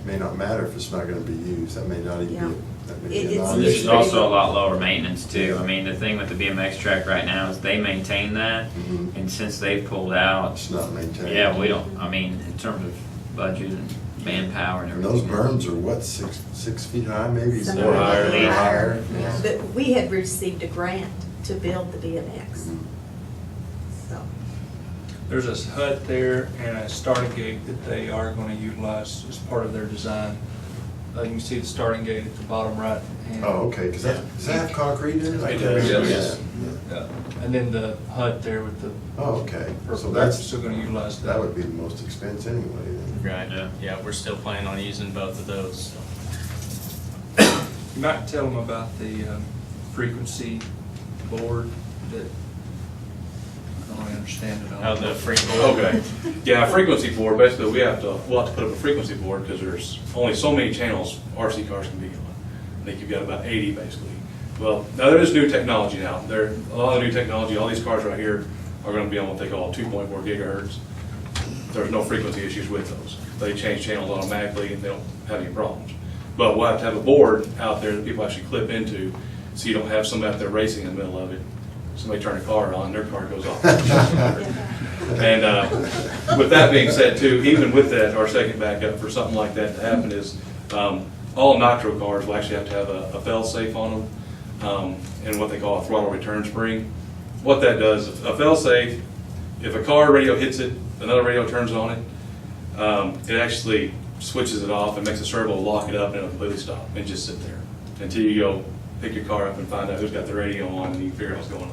may not matter if it's not gonna be used. That may not even Yeah. be, that may be It's- a Well, non-issue. this is also a lot lower maintenance too. I mean, the thing with the BMX track right now is they maintain that, Mhm. and since they've pulled out, It's not maintained. yeah, we don't, I mean, in terms of budget and manpower and And everything. those berms are what, 6 feet high maybe? Some Or higher, of them yeah. are Higher. Yeah. But we had received a grant to build the BMX, Mhm. so. There's a hut there and a starting gate that they are gonna utilize as part of their design. You can see the starting gate at the bottom right hand. Oh, okay, because does that have concrete in it? I It can't does, remember yes. that. Yeah. And then the hut there with the Oh, okay, so purple, that's that's, still gonna utilize that. that would be the most expense anyway then. Right. Yeah. Yeah, we're still planning on using both of those. You might tell them about the frequency board that, I don't really understand it all. How the free board. Okay, yeah, frequency board, basically, we'll have to put up a frequency board, because there's only so many channels RC cars can be on. I think you've got about 80, basically. Well, now there is new technology now, a lot of new technology, all these cars right here are gonna be on what they call 2.4 gigahertz. There's no frequency issues with those. They change channels automatically and they don't have any problems. But we'll have to have a board out there that people actually clip into, so you don't have somebody out there racing in the middle of it. Somebody turn a car on, their car goes off. And with that being said too, even with that, our second backup for something like that to happen is, all nitro cars will actually have to have a fail-safe on them, and what they call a throttle return spring. What that does, a fail-safe, if a car radio hits it, another radio turns on it, it actually switches it off and makes a servo lock it up and it'll completely stop and just sit there until you go pick your car up and find out who's got the radio on and you figure out what's going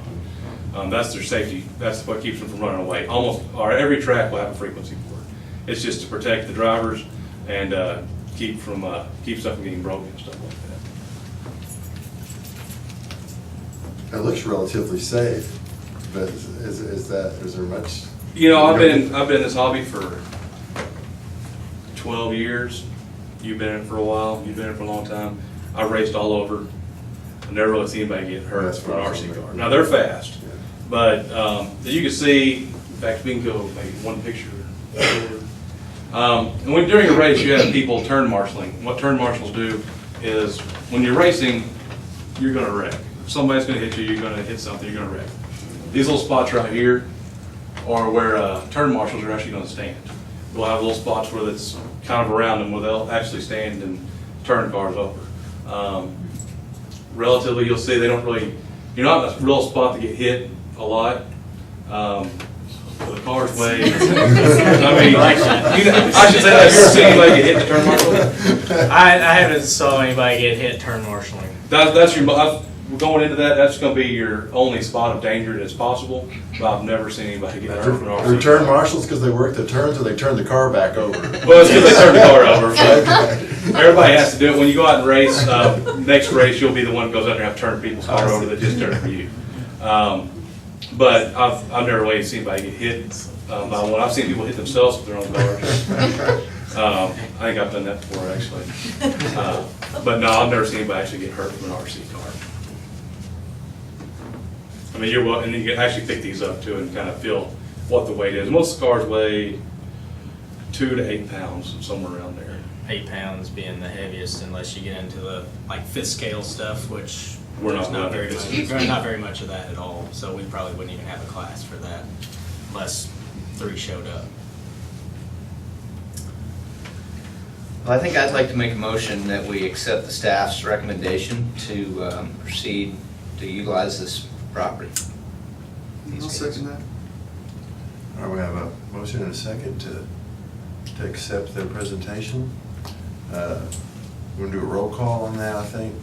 on. That's their safety. That's what keeps them from running away. Every track will have a frequency board. It's just to protect the drivers and keep stuff from getting broken and stuff like that. It looks relatively safe, but is there much? You know, I've been in this hobby for 12 years. You've been in it for a while. You've been in it for a long time. I've raced all over. I never really seen anybody get hurt That's from an what I was RC car. wondering. Now they're fast, Yeah. but as you can see, in fact, we can go maybe one picture. And during a race, you have people turn marshaling. What turn marshals do is when you're racing, you're going to wreck. If somebody's going to hit you, you're going to hit something, you're going to wreck. These little spots right here are where turn marshals are actually going to stand. We'll have little spots where it's kind of around them where they'll actually stand and turn cars over. Relatively, you'll see you're not in a real spot to get hit a lot. The cars weigh, I mean, I should say, have you ever seen anybody get hit in the turn marshal? I haven't saw anybody get hit turn marshaling. We're going into that, that's gonna be your only spot of danger that's possible, but I've never seen anybody get hurt from an RC. Return marshals because they work the turns or they turn the car back over? Well, it's because they turned the car over. So everybody has to do it. When you go out and race, next race, you'll be the one who goes out there and have to turn people's car over that just turned for you. But I've never really seen anybody get hit by one. I've seen people hit themselves with their own cars. I think I've done that before, actually. But no, I've never seen anybody actually get hurt from an RC car. I mean, and you can actually pick these up too and kind of feel what the weight is. Most cars weigh 2 to 8 pounds, somewhere around there. 8 pounds being the heaviest, unless you get into the like fifth scale stuff, which We're there's not not very doing much, fifth there's not very much of that at all. So we probably wouldn't even have a class for that, unless 3 showed up. Well, I think I'd like to make a motion that we accept the staff's recommendation to proceed to utilize this property. I'll second that. All right, we have a motion and a second to accept their presentation. We're going to do a roll call on that, I think.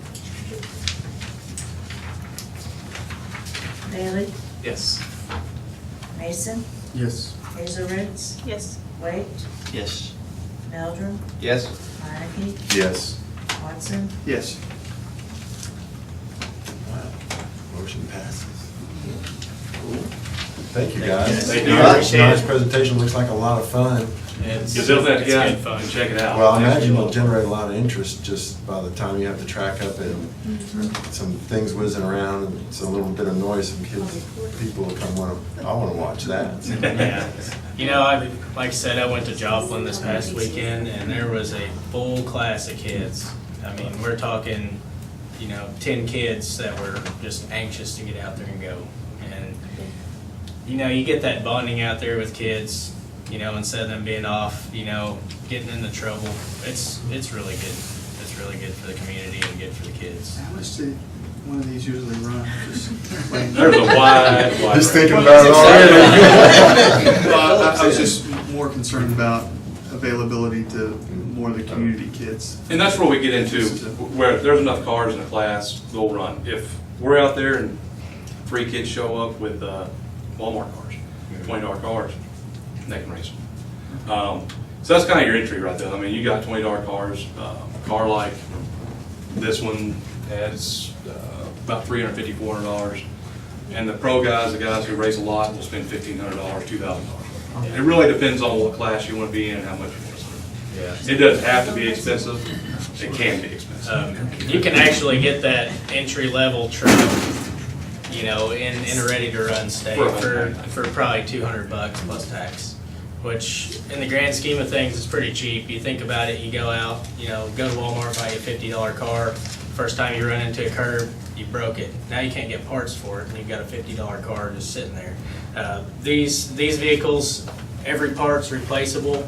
Bailey? Yes. Mason? Yes. Hazelroots? Yes. Wait? Yes. Meldrum? Yes? Minneke? Yes. Watson? Yes. Wow. Motion passes. Thank you, guys. Thank you. Nice presentation, looks like a lot of fun. It's, You'll definitely have to it's get good out fun. and check it out. Well, I imagine it'll generate a lot of interest just by the time you have to track up and some things whizzing around and it's a little bit of noise, some kids, people will come I want to watch that. Yeah. You know, like I said, I went to Joplin this past weekend, and there was a full class of kids. I mean, we're talking, 10 kids that were just anxious to get out there and go. And, you get that bonding out there with kids, instead of them being off, getting into trouble. It's really good. It's really good for the community and good for the kids. How much did one of these usually run? Just like- There's a wide Just range. thinking about it already. Well, I was just more concerned about availability to more of the community kids. And that's where we get into, where if there's enough cars in a class, they'll run. If we're out there and 3 kids show up with Walmart cars, $20 cars, they can race them. So that's kind of your entry right there. I mean, you got $20 cars, a car like this one has about $350, $400. And the pro guys, the guys who race a lot, will spend $1,500, $2,000. It really depends on what class you want to be in and how much you want to spend. Yeah. It doesn't have to be expensive. It can be expensive. You can actually get that entry-level truck, in a ready-to-run state for probably $200 plus tax, which in the grand scheme of things is pretty cheap. You think about it, you go out, go to Walmart, buy a $50 car. First time you run into a curb, you broke it. Now you can't get parts for it, and you've got a $50 car just sitting there. These vehicles, every part's replaceable.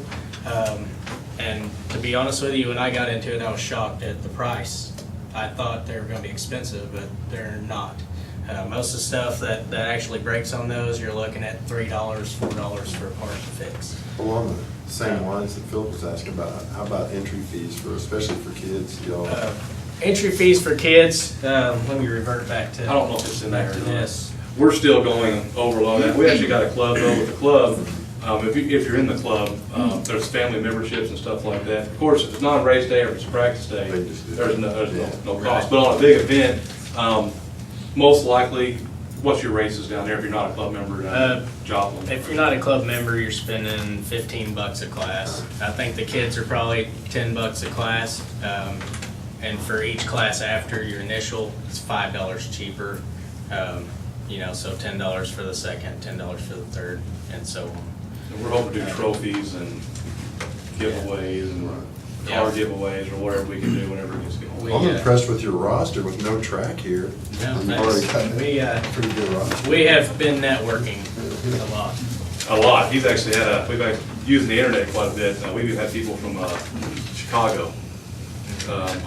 And to be honest with you, when I got into it, I was shocked at the price. I thought they were going to be expensive, but they're not. Most of the stuff that actually breaks on those, you're looking at $3, $4 for a part to fix. Along the same lines that Phil was asking about, how about entry fees especially for kids? Entry fees for kids, let me revert back to. I don't know if it's in there or not. This. We're still going over a lot of that. We actually got a club though with the club. If you're in the club, there's family memberships and stuff like that. Of course, if it's not a race day or if it's a practice day, there's no cost. But on a big event, most likely, what's your races down there if you're not a club member down Joplin? If you're not a club member, you're spending $15 a class. I think the kids are probably $10 a class. And for each class after your initial, it's $5 cheaper. So $10 for the second, $10 for the third, and so on. And we're hoping to do trophies and giveaways and car giveaways or whatever we can do whenever it gets going. I'm impressed with your roster with no track here. No, You've thanks. already got We, a pretty good roster. We have been networking a lot. A lot. He's actually we've been using the internet quite a bit. We've even had people from Chicago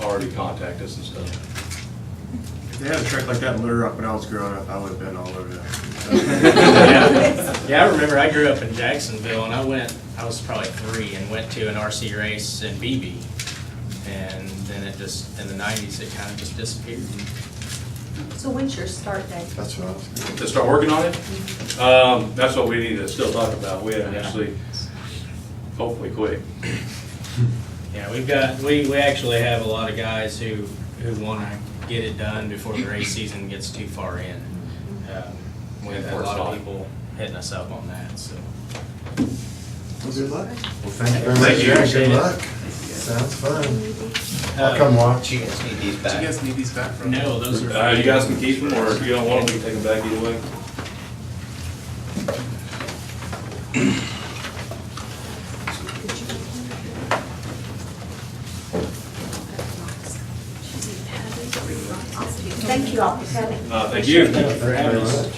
already contact us and stuff. If they had a track like that in Little Rock when I was growing up, I would have been all over that. Yeah, I remember I grew up in Jacksonville, and I was probably 3 and went to an RC race in BB. And then it just, in the 90s, it kind of just disappeared. So when's your start date? That's what I was going To start working on it, that's what we need to still talk about. We haven't actually, hopefully quick. Yeah, we actually have a lot of guys who want to get it done before the race season gets too far in. We've had a lot of people hitting us up on that, so. Well, good luck. Well, thank you very much. Thank you. Yeah, good luck. Sounds fun. I'll come watch. You guys need these Do back. you guys need these back from? No, those are. You guys can keep them, or if you don't want them, we can take them back either way. Thank you all for coming. Thank you. Thank you very much.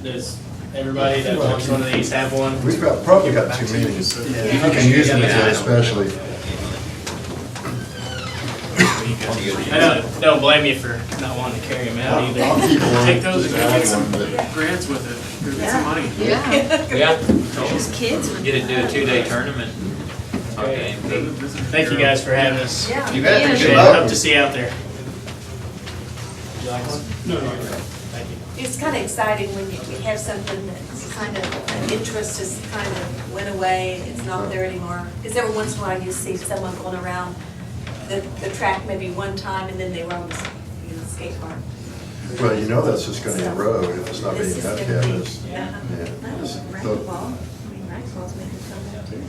Does everybody that wants one of these have one? We've probably got 2 meetings. If you can use them especially. I don't blame you for not wanting to carry them out either. I'll keep one. Take those and go get some But- grants with it. Go get some money. Yeah. Yeah, Those kids were. get it, do a 2-day tournament. Okay. Thank you guys for having us. Yeah. You bet. Appreciate it. Hope to see you out there. You like one? No, Thank you. It's kind of exciting when we have something that's kind of, an interest just kind of went away, it's not there anymore. Because every once in a while you see someone going around the track maybe one time and then they were on the skate park. Well, you know that's just going to erode if it's not being This is gonna upkept. be- It's- yeah. yeah, That was it's- racquetball. I mean, racquetball's making some of that too.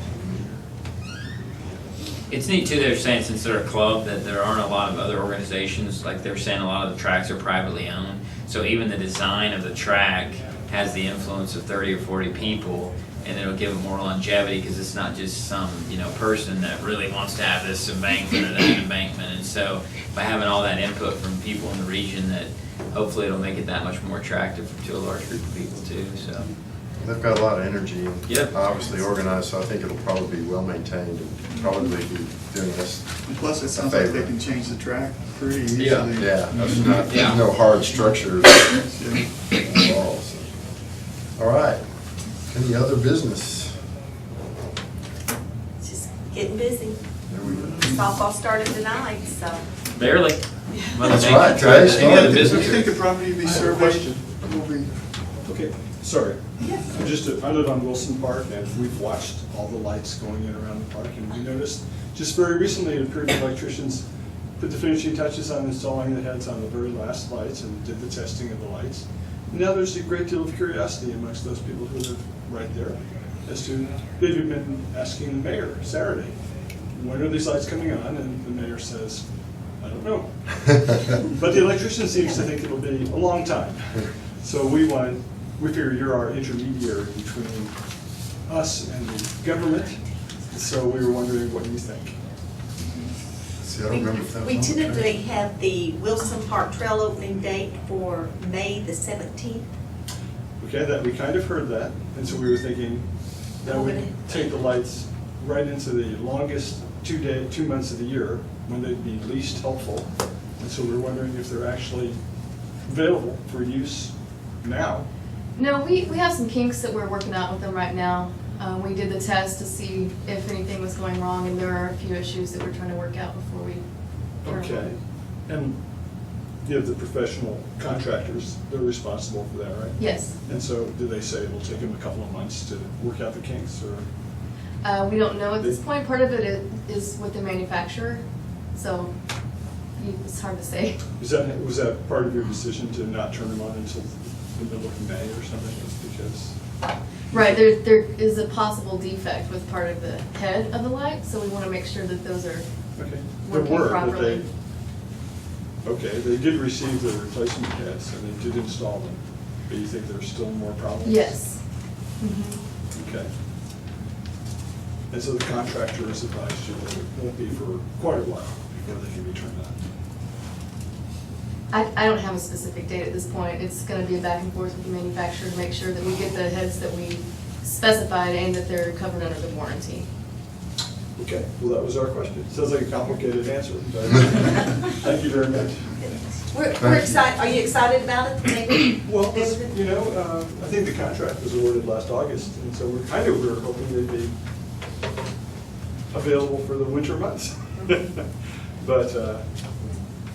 It's neat too, they're saying since they're a club, that there aren't a lot of other organizations, like they're saying a lot of the tracks are privately owned. So even the design of the track has the influence of 30 or 40 people, and it'll give it more longevity, because it's not just some, person that really wants to have this embankment or that embankment. And so by having all that input from people in the region, that hopefully it'll make it that much more attractive to a large group of people too, so. They've got a lot of energy and Yep. obviously organized, so I think it'll probably be well maintained and probably be doing this. And plus, it sounds like they can change the track pretty easily. Yeah. Yeah, that's not, Yeah. there's no hard structures Yeah. at all. So. All right, any other business? It's just getting busy. There we go. Softball started tonight, so. Barely. That's right, today Any other started. Do you business? think the property will be surveyed? Will be, Okay, sorry. Yes. I live on Wilson Park, and we've watched all the lights going in around the park, and we noticed just very recently, it appeared the electricians put the finishing touches on installing the heads on the very last lights and did the testing of the lights. And now there's a great deal of curiosity amongst those people who live right there as to, they've even been asking the mayor Saturday, when are these lights coming on? And the mayor says, I don't know. But the electrician seems to think it'll be a long time. So we figure you're our intermediary between us and the government. So we were wondering, what do you think? See, I don't remember if that was We on the track. tentatively have the Wilson Park Trail opening date for May the 17th. Okay, that, we kind of heard that, and so we were thinking that would take the lights right into the longest 2 months of the year, when they'd be least helpful. And so we're wondering if they're actually available for use now. No, we have some kinks that we're working out with them right now. We did the test to see if anything was going wrong, and there are a few issues that we're trying to work out before we turn them Okay, on. and you have the professional contractors, they're responsible for that, right? Yes. And so, do they say it'll take them a couple of months to work out the kinks, or? We don't know at this point. Part of it is with the manufacturer, so it's hard to say. Was that part of your decision to not turn them on until the middle of May or something, just because? Right, there is a possible defect with part of the head of the light, so we want to make sure that those are Okay. There working were, but properly. okay, they did receive the replacement heads, and they did install them, but you think there's still more problems? Yes. Mhm. Okay. And so the contractor has advised you that it won't be for quite a while before they can be turned on? I don't have a specific date at this point. It's going to be a back and forth with the manufacturer to make sure that we get the heads that we specified and that they're covered under the warranty. Okay, well, that was our question. Sounds like a complicated answer, but thank you very much. We're excited, are you excited about it? Maybe? Well, you know, I think the contract was awarded last August, and so we were hoping they'd be available for the winter months. But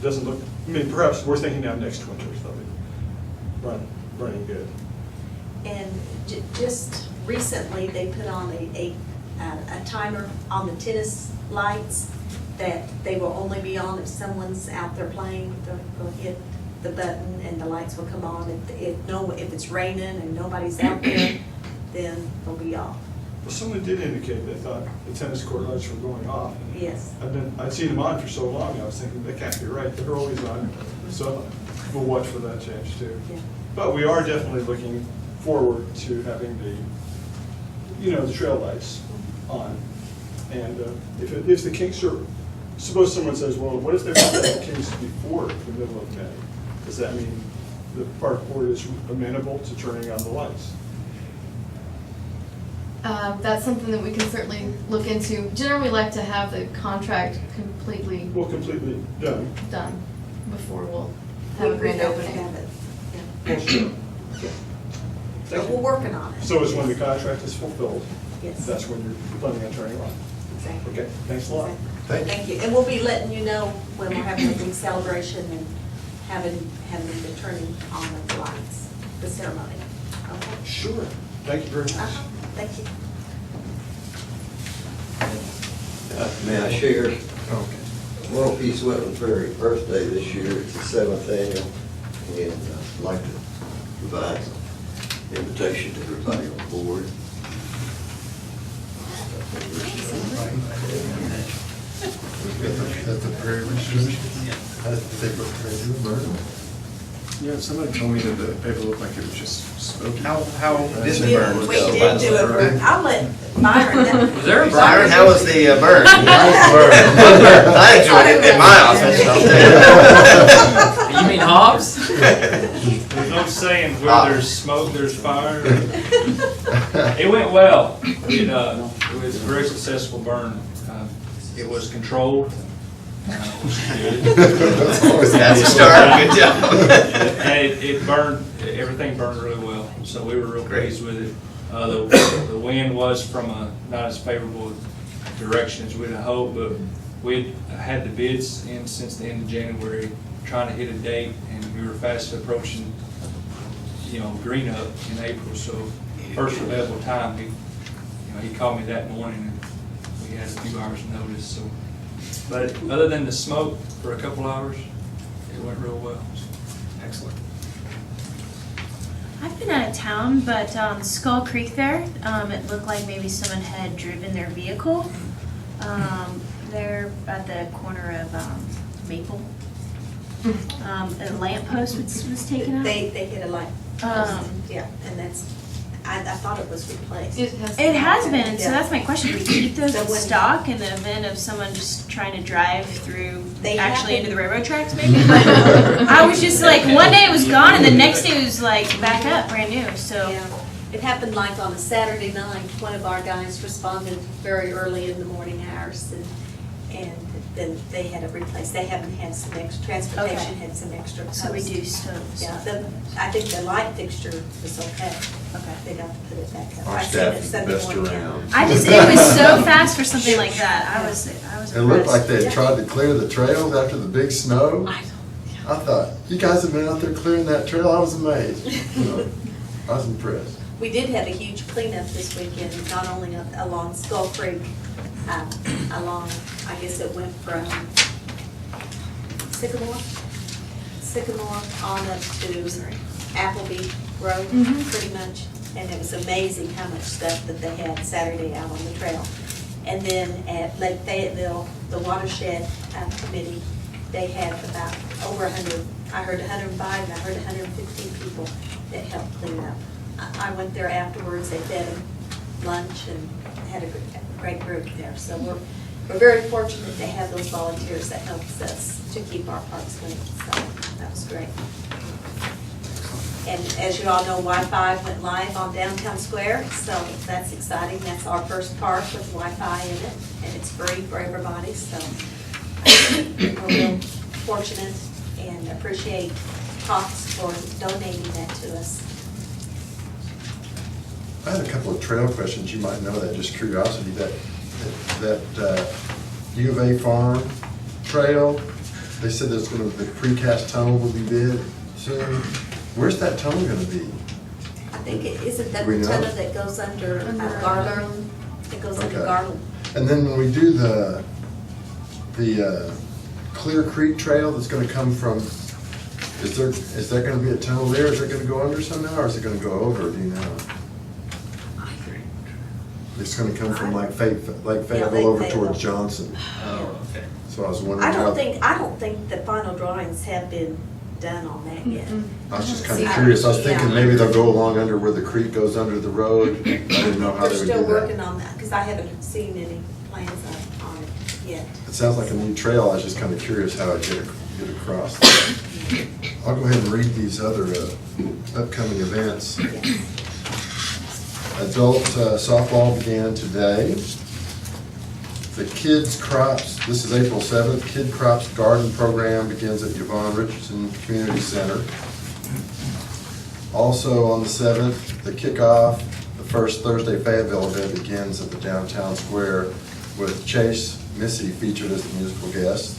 doesn't look, I mean, perhaps we're thinking now next winter, so they'll be running good. And just recently, they put on a timer on the tennis lights that they will only be on if someone's out there playing. They'll hit the button and the lights will come on. If it's raining and nobody's out there, then they'll be off. Well, someone did indicate they thought the tennis court lights were going off. Yes. I'd seen them on for so long, I was thinking, they can't be right, they're always on. So we'll watch for that change too. Yeah. But we are definitely looking forward to having the trail lights on. And if the kinks are, suppose someone says, well, what if they want the kinks before the middle of May? Does that mean the park board is amenable to turning on the lights? That's something that we can certainly look into. Generally, we like to have the contract completely Well, completely done. done before we'll have a grand Have opening. it, yeah. Well, sure. But we're working on it. So it's when the contract is fulfilled, Yes. that's when you're planning on turning on. Exactly. Okay, thanks a lot. Thank you. And we'll be letting you know when we're having a big celebration and having the turning on of the lights, the ceremony. Okay? Sure. Thank you very much. Uh-huh. Thank you. May I share? Okay. World Peace Wetland Ferry birthday this year, it's the 7th annual, and I'd like to provide an invitation to everybody on board. That's a prairie resolution? How did they go crazy with murder? Yeah, somebody told me that the paper looked like it was just smoky. How We did the did burn we go? did do it. I'll let Byron. Was there a Byron, how was the burn? Nice burn. I enjoyed it in my office, I'll tell you. You mean Hobbs? There's no saying where there's smoke, there's fire. It went well. It was a very successful burn. It was controlled. That's always That's a start, good job. And it burned, everything burned really well, so we were real pleased with it. The wind was from a not as favorable direction as we'd hoped, but we'd had the bids in since the end of January, trying to hit a date, and we were fast approaching, green up in April, so first available time, he called me that morning, and we had a few hours notice, so. But other than the smoke for a couple hours, it went real well. Excellent. I've been out of town, but Skull Creek there, it looked like maybe someone had driven their vehicle. There at the corner of Maple. A lamppost was taken out. They hit a light. Yeah, and I thought it was replaced. It It has been, so Yeah. that's my question. Do we keep those So in when- stock in the event of someone just trying to drive through, They actually happen- into the railroad tracks maybe? But I was just like, one day it was gone and the next day it was like back up, brand new, so. Yeah. It happened like on a Saturday night. One of our guys responded very early in the morning hours, and then they had to replace. They haven't had some extra, transportation Okay. had some extra posts. So we do still. Yeah, I think the light fixture was okay. Okay. They got to put it back up. Our I seen staff it is the Sunday best morning. around. It was so fast for something like that. I was It looked like impressed. they had tried to clear the trails after the big snow. I I thought, you guys have been out there clearing that trail, I was amazed. I was impressed. We did have a huge cleanup this weekend, not only along Skull Creek, along, I guess it went from Sycamore on up to Appleby Road, pretty much. And it was amazing how much stuff that they had Saturday out on the trail. And then at Lake Fayetteville, the watershed committee, they had about over 100, I heard 105 and I heard 115 people that helped clean up. I went there afterwards, they fed them lunch and had a great group there. So we're very fortunate to have those volunteers that helps us to keep our parks clean. So that was great. And as you all know, Wi-Fi went live on Downtown Square, so that's exciting. That's our first park with Wi-Fi in it, and it's free for everybody, so we're real fortunate and appreciate Cox for donating that to us. I had a couple of trail questions, you might know that, just curiosity, that U of A farm trail, they said there's gonna, the precast tunnel will be bid soon. Where's that tunnel gonna be? I think isn't that Do we the know? tunnel that goes under Garland? It goes under Okay. Garland. And then when we do the Clear Creek Trail that's gonna come from, is there gonna be a tunnel there? Is it gonna go under somehow, or is it gonna go over, do you know? It's gonna come from like Fayetteville over towards Johnson. Oh, okay. So I was wondering I how. don't think the final drawings have been done on that yet. I was just kind of curious, I was thinking maybe they'll go along under where the creek goes under the road. I didn't know how They're they would do still working that. on that, because I haven't seen any plans on it yet. It sounds like a new trail, I was just kind of curious how it get across. I'll go ahead and read these other upcoming events. Adult softball began today. The Kids Crops, this is April 7th, Kid Crops Garden Program begins at Yvonne Richardson Community Center. Also on the 7th, the kickoff, the first Thursday Fayetteville event begins at the downtown square with Chase Missy featured as the musical guest.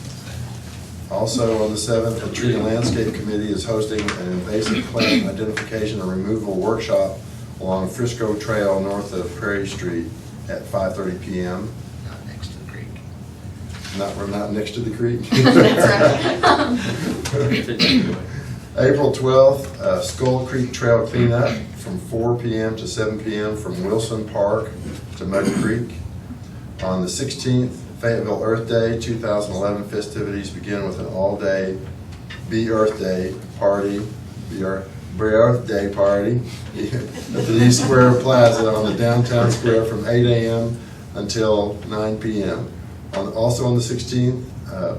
Also on the 7th, the Tree and Landscape Committee is hosting an invasive plant identification and removal workshop along Frisco Trail north of Prairie Street at 5:30 p.m. Not next to the creek. We're not next to the creek. April 12th, Skull Creek Trail Cleanup from 4 p.m. to 7 p.m. from Wilson Park to Mud Creek. On the 16th, Fayetteville Earth Day 2011 festivities begin with an all-day Be Earth Day party, Earth Day party at the East Square Plaza on the downtown square from 8 a.m. until 9 p.m. Also on the 16th,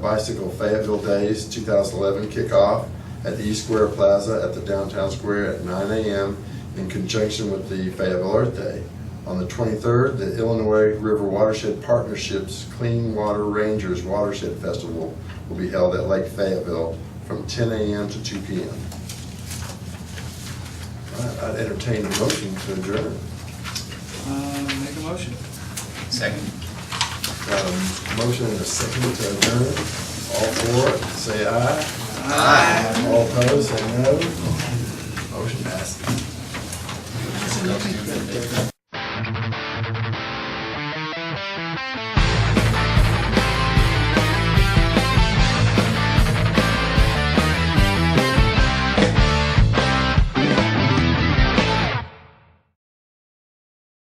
Bicycle Fayetteville Days 2011 kickoff at the East Square Plaza at the downtown square at 9 a.m. in conjunction with the Fayetteville Earth Day. On the 23rd, the Illinois River Watershed Partnership's Clean Water Rangers Watershed Festival will be held at Lake Fayetteville from 10 a.m. to 2 p.m. All right, I'd entertain a motion to adjourn. Make a motion. Second. Got a motion and a second to adjourn. All for it, say aye. Aye. All opposed, say no. Motion passes.